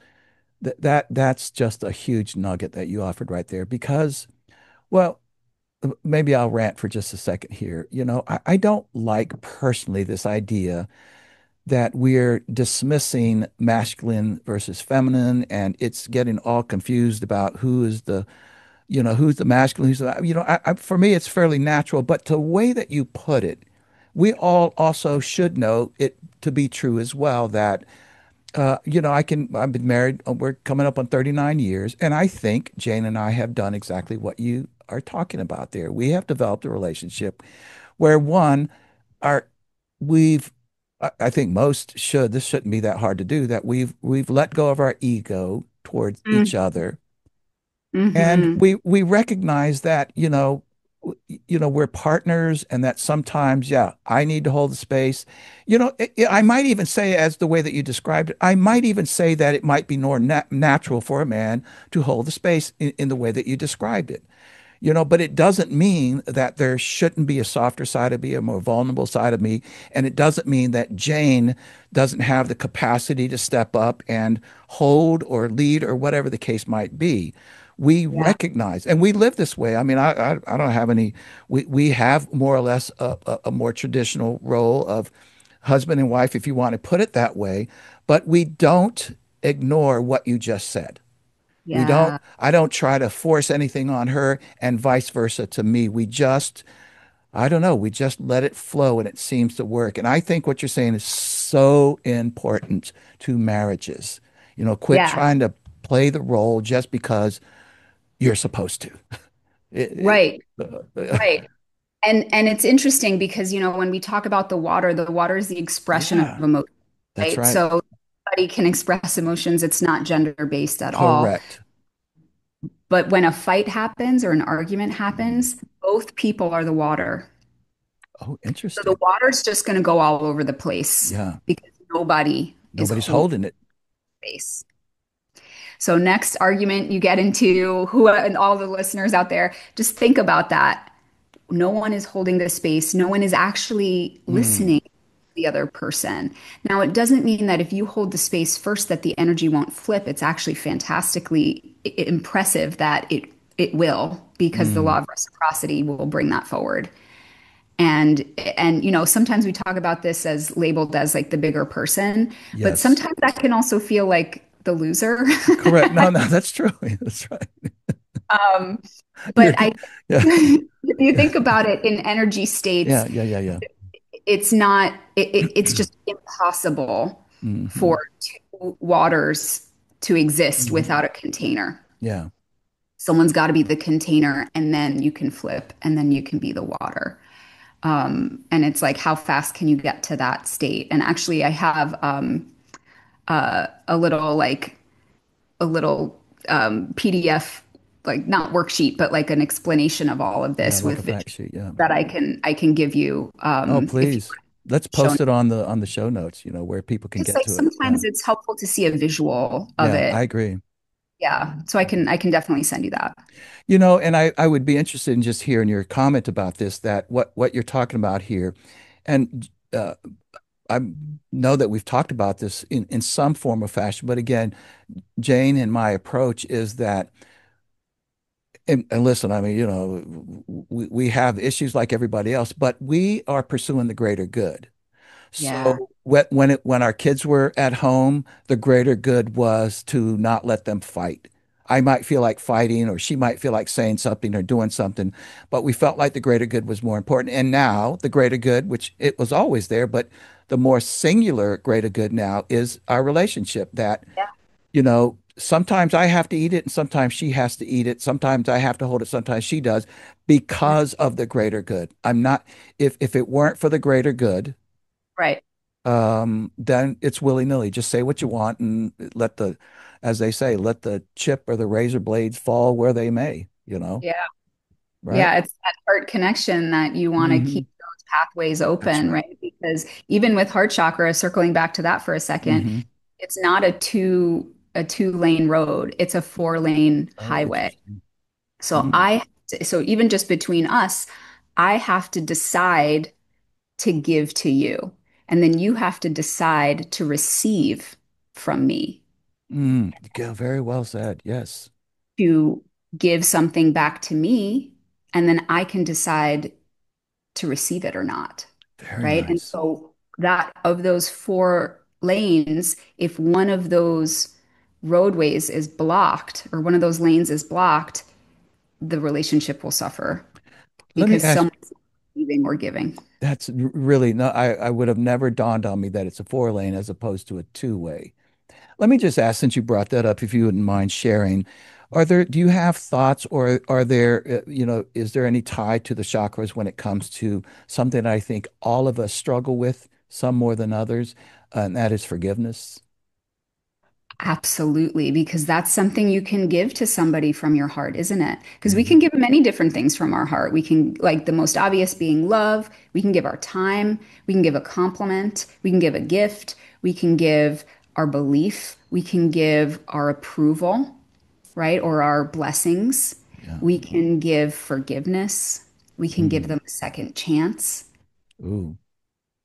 that's just a huge nugget that you offered right there because, well, maybe I'll rant for just a second here. I don't like personally this idea that we're dismissing masculine versus feminine and it's getting all confused about who's the masculine, for me, it's fairly natural, but the way that you put it, we all also should know it to be true as well that, I've been married, we're coming up on 39 years, and I think Jane and I have done exactly what you are talking about there. We have developed a relationship where one, our, we've, I think most should, this shouldn't be that hard to do, that we've let go of our ego towards each other and Mm-hmm. we recognize that, we're partners and that sometimes, yeah, I need to hold the space. I might even say, as the way that you described it, I might even say that it might be more natural for a man to hold the space in the way that you described it. But it doesn't mean that there shouldn't be a softer side of me, a more vulnerable side of me. And it doesn't mean that Jane doesn't have the capacity to step up and hold or lead or whatever the case might be. We Yeah. recognize, and we live this way. I mean, I don't have any, we have more or less a more traditional role of husband and wife, if you want to put it that way, but we don't ignore what you just said. Yeah. I don't try to force anything on her and vice versa to me. I don't know, we just let it flow and it seems to work. And I think what you're saying is so important to marriages. Quit Yeah. trying to play the role just because you're supposed to. Right. It- Right. And it's interesting because, when we talk about the water is the expression of yeah, emotion, that's right? right. So everybody can express emotions. It's not gender based at all. Correct. But when a fight happens or an argument Mhm. happens, both people are the water. Oh, So the interesting. water's just going to go all over the place Yeah. because nobody is Nobody's holding holding it. space. So next argument you get into, who and all the listeners out there, just think about that. No one is holding the space. No one is actually Mm, listening to the other person. Now, it doesn't mean that if you hold the space first that the energy won't flip. It's actually fantastically impressive that it will because the law mm, of reciprocity will bring that forward. And sometimes we talk about this as labeled as like the bigger person, but yes. sometimes that can also feel like the loser. Correct. No, no, that's true. That's right. Um, You're, but I yeah. if you think about it in energy states, Yeah, yeah, yeah, yeah. it's not it's just impossible Hmm. for two waters to exist Hmm. without a container. Yeah. Someone's got to be the container, and then you can flip, and then you can be the water. And it's like, how fast can you get to that state? And actually, I have a little PDF, like not worksheet, but like an explanation of all of Yeah, this like a with fact visuals sheet. Yeah. that I can give you Oh, if you please. Let's show. post it on the show notes, where people can Just get like to it. sometimes Yeah. it's helpful to see a visual of Yeah, I it. agree. Yeah, so I can definitely send you that. And I would be interested in just hearing your comment about this, that what you're talking about here. And I know that we've talked about this in some form or fashion, but again, Jane and my approach is that, and listen, I mean, we have issues like everybody else, but we are pursuing the greater good. Yeah. So when our kids were at home, the greater good was to not let them fight. I might feel like fighting, or she might feel like saying something or doing something, but we felt like the greater good was more important. And now the greater good, which it was always there, but the more singular greater good now is our relationship. That Yeah. sometimes I have to eat it and sometimes she has to eat it. Sometimes I have to hold it, sometimes she does, Yeah. because of the greater good. I'm not, if it weren't for the greater good, Right. then it's willy-nilly. Just say what you want and as they say, let the chip or the razor blades fall where they may, Yeah. right? Yeah, it's that heart connection that you want to Hmm. keep those pathways That's open, right. right? Because even with heart chakra, circling back to that for a second, Hmm. it's not a two lane road. It's a 4 lane Oh, highway. interesting. So Mm. so even just between us, I have to decide to give to you. And then you have to decide to receive from me, Yeah, very well said. Yes. to give something back to me. And then I can decide to receive it or not. Very Right. And nice. so that of those 4 lanes, if one of those roadways is blocked or one of those lanes is blocked, the relationship will suffer Let me because ask, someone's leaving or giving. really, no, I would have never dawned on me that it's a 4 lane as opposed to a two-way. Let me just ask, since you brought that up, if you wouldn't mind sharing, do you have thoughts, or are there, is there any tie to the chakras when it comes to something I think all of us struggle with, some more than others, and that is forgiveness? Absolutely, because that's something you can give to somebody from your heart, isn't it? Because we can Hmm. give many different things from our heart. We can, like the most obvious being love. We can give our time. We can give a compliment. We can give a gift. We can give our belief. We can give our approval, right? Or our blessings. Yeah. We can give forgiveness. We can give Hmm. them a second chance, Ooh,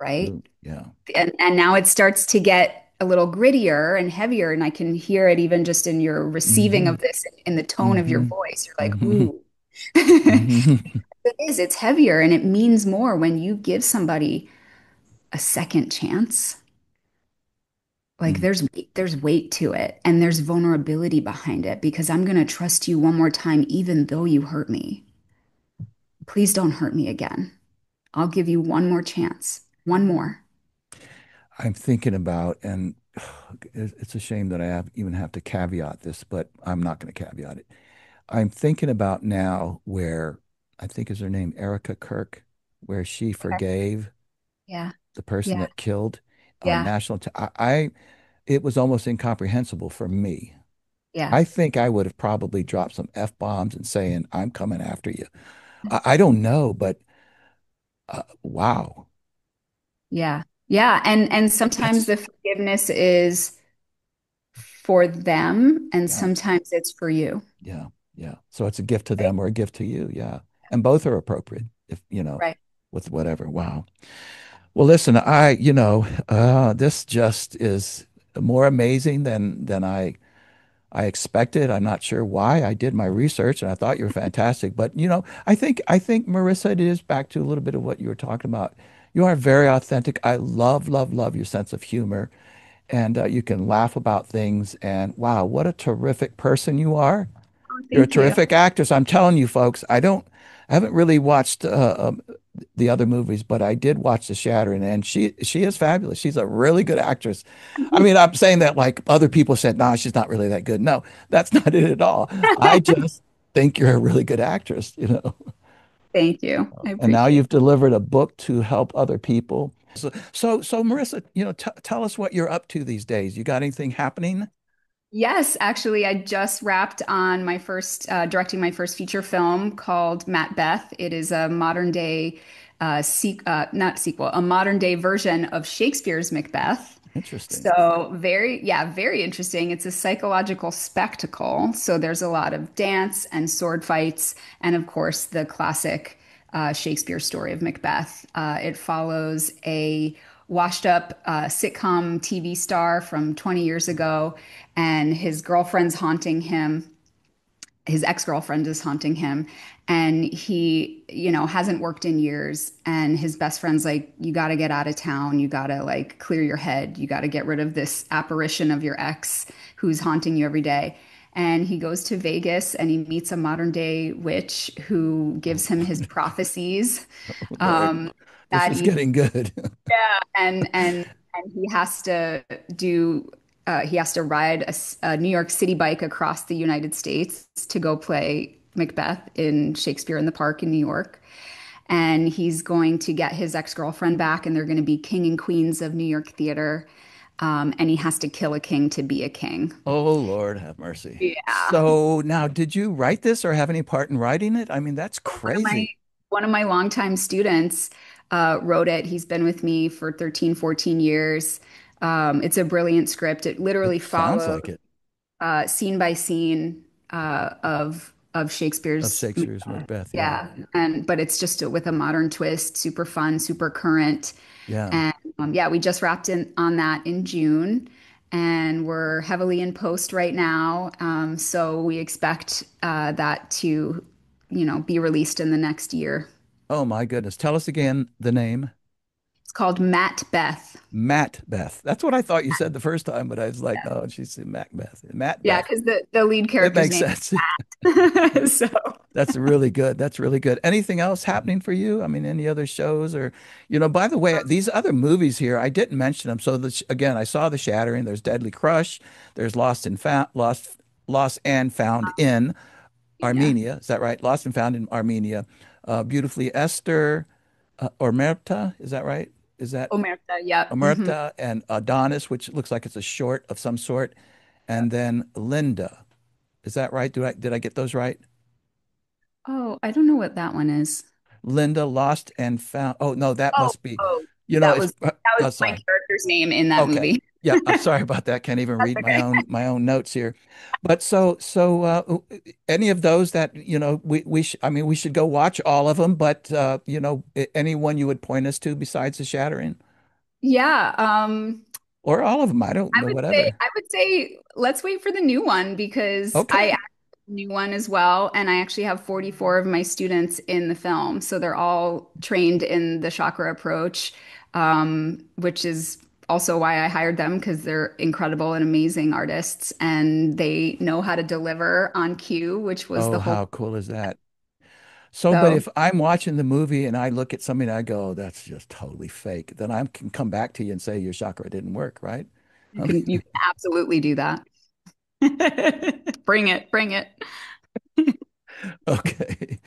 right? ooh, yeah. And now it starts to get a little grittier and heavier, and I can hear it even just in your receiving Hmm. of this, in the tone of your Hmm. voice. You're like, Hmm. ooh. Hmm. It is, it's heavier, and it means more when you give somebody a second chance. Like there's weight to it, and there's vulnerability behind it, because I'm going to trust you one more time even though you hurt me. Please don't hurt me again. I'll give you one more chance. One more. I'm thinking about, and it's a shame that even have to caveat this, but I'm not going to caveat it. I'm thinking about now where, I think is her name Erica Kirk, where she Okay. forgave Yeah. the person Yeah. that killed on Yeah. national. It was almost incomprehensible for me. Yeah. I think I would have probably dropped some F-bombs and saying, I'm coming after you. I don't know, but wow. Yeah. Yeah. And sometimes That's, the forgiveness is for them and yeah, sometimes it's for you. yeah, yeah. So it's a gift to Right. them or a gift to you. Yeah. And both are appropriate if, Right. with whatever. Wow. Well, listen, this just is more amazing than I expected. I'm not sure why. I did my research and I thought you were fantastic, but I think Marissa, it is back to a little bit of what you were talking about. You are very authentic. I love, love, love your sense of humor, and you can laugh about things. And wow, what a terrific person you are. Oh, You're a thank you. terrific actress. I'm telling you, folks. I haven't really watched the other movies, but I did watch The Shattering, and she is fabulous. She's a really good actress. I mean, I'm saying that like other people said, "No, she's not really that good." No, that's not it at all. I just think you're a really good actress, you know. Thank you. I And now appreciate you've it. delivered a book to help other people. So Marissa, t tell us what you're up to these days. You got anything happening? Yes, actually, I just wrapped on directing my first feature film called Matt Beth. It is a modern day, not sequel, a modern day version of Shakespeare's Macbeth. Interesting. So very interesting. It's a psychological spectacle. So there's a lot of dance and sword fights, and of course the classic Shakespeare story of Macbeth. It follows a washed up sitcom TV star from 20 years ago, and his girlfriend's haunting him. His ex-girlfriend is haunting him, and he, hasn't worked in years. And his best friend's like, you got to get out of town. You got to like clear your head. You got to get rid of this apparition of your ex who's haunting you every day. And he goes to Vegas and he meets a modern day witch who gives him his prophecies Oh, Lord, um, this that is evening. getting good. And he has to do he has to ride a New York City bike across the United States to go play Macbeth in Shakespeare in the Park in New York. And he's going to get his ex-girlfriend back, and they're going to be king and queens of New York theater. And he has to kill a king to be a king. Oh, Lord, have mercy. Yeah. So now, did you write this or have any part in writing it? I mean, that's One of my crazy. one of my longtime students wrote it. He's been with me for 13, 14 years. It's a brilliant script. It It literally sounds follows like it scene by scene of of Shakespeare's Shakespeare's Macbeth. Yeah. yeah, and but it's just with a modern twist, super fun, super current. Yeah. And yeah, we just wrapped in on that in June, and we're heavily in post right now. So we expect that to, be released in the next year. Oh, my goodness. Tell us again the name. It's called Matt Beth. Macbeth. That's what I thought you said the first time, but I was like, no, she's Macbeth. Yeah, Macbeth. because the lead It character's makes name sense. is so. That's really good. That's really good. Anything else happening for you? I mean, any other shows or, by the way, these other movies here, I didn't mention them. So again, I saw The Shattering. There's Deadly Crush. There's Lost and Found in Yeah. Armenia. Is that right? Lost and Found in Armenia. Beautifully Esther, Omerta. Is that right? Is that Omerta, yep. Omerta and Adonis, which looks like it's a short of some sort, and then Linda. Is that right? Did I get those right? Oh, I don't know what that one is. Linda Lost and Found. Oh no, that Oh, must be. oh, It's. that was Oh, my sorry. character's name in that Okay. movie. Yeah, I'm sorry about that. Can't even That's read my okay. own notes here. But any of those that we sh I mean we should go watch all of them. But anyone you would point us to besides The Shattering Yeah, or all of them? I don't know. Whatever. I would say let's wait for the new one because I Okay. act the new one as well, and I actually have 44 of my students in the film, so they're all trained in the chakra approach, which is also why I hired them because they're incredible and amazing artists, and they know how to deliver on cue, which was Oh, the whole. how cool is that? So, but So if I'm watching the movie and I look at something and I go, "Oh, that's just totally fake," then I can come back to you and say your chakra didn't work, right? I you mean, can absolutely do that. Bring it, bring it. okay.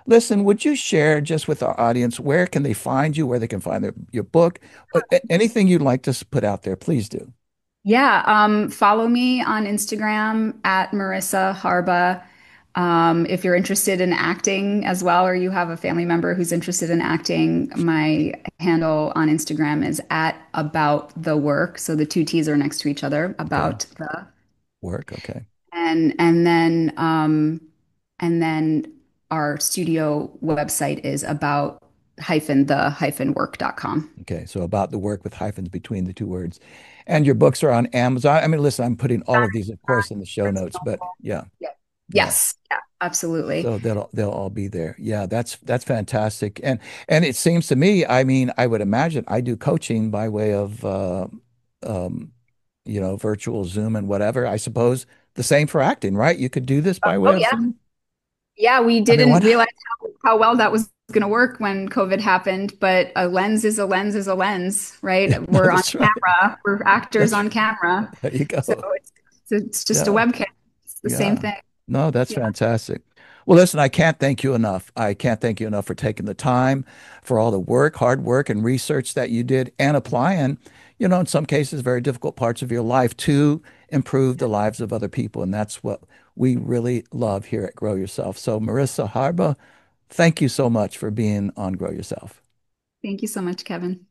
Listen, would you share just with our audience where can they find you, where they can find your book, anything you'd like to put out there, please do. Yeah, follow me on Instagram at Murisa Harba. If you're interested in acting as well, or you have a family member who's interested in acting, my handle on Instagram is at about the work. So the two T's are next to each other, Okay. about the Work. Okay. and and then um and then our studio website is about the work.com. Okay. So about the work with hyphens between the two words. And your books are on Amazon. I mean, listen, I'm putting all of these, of course, in the show notes, but yeah, Yeah. yeah. Yes, yeah, absolutely. So they'll all be there. Yeah, that's fantastic. And it seems to me, I mean, I would imagine I do coaching by way of um, virtual Zoom and whatever. I suppose the same for acting, right? You could do this by way Oh of yeah. Zoom. Yeah, we I mean, didn't what? realize how well that was going to work when COVID happened, but a lens is a lens is a lens, Yeah, right? no, We're on that's right. camera, we're actors That's on camera. there you So go. it's just a Yeah. webcam. It's the same Yeah. thing. No, that's Yeah. fantastic. Well, listen, I can't thank you enough. I can't thank you enough for taking the time, for all the work, hard work, and research that you did, and applying, in some cases, very difficult parts of your life to improve the lives of other people. And that's what we really love here at Grow Yourself. So, Murisa Harba, thank you so much for being on Grow Yourself. Thank you so much, Kevin.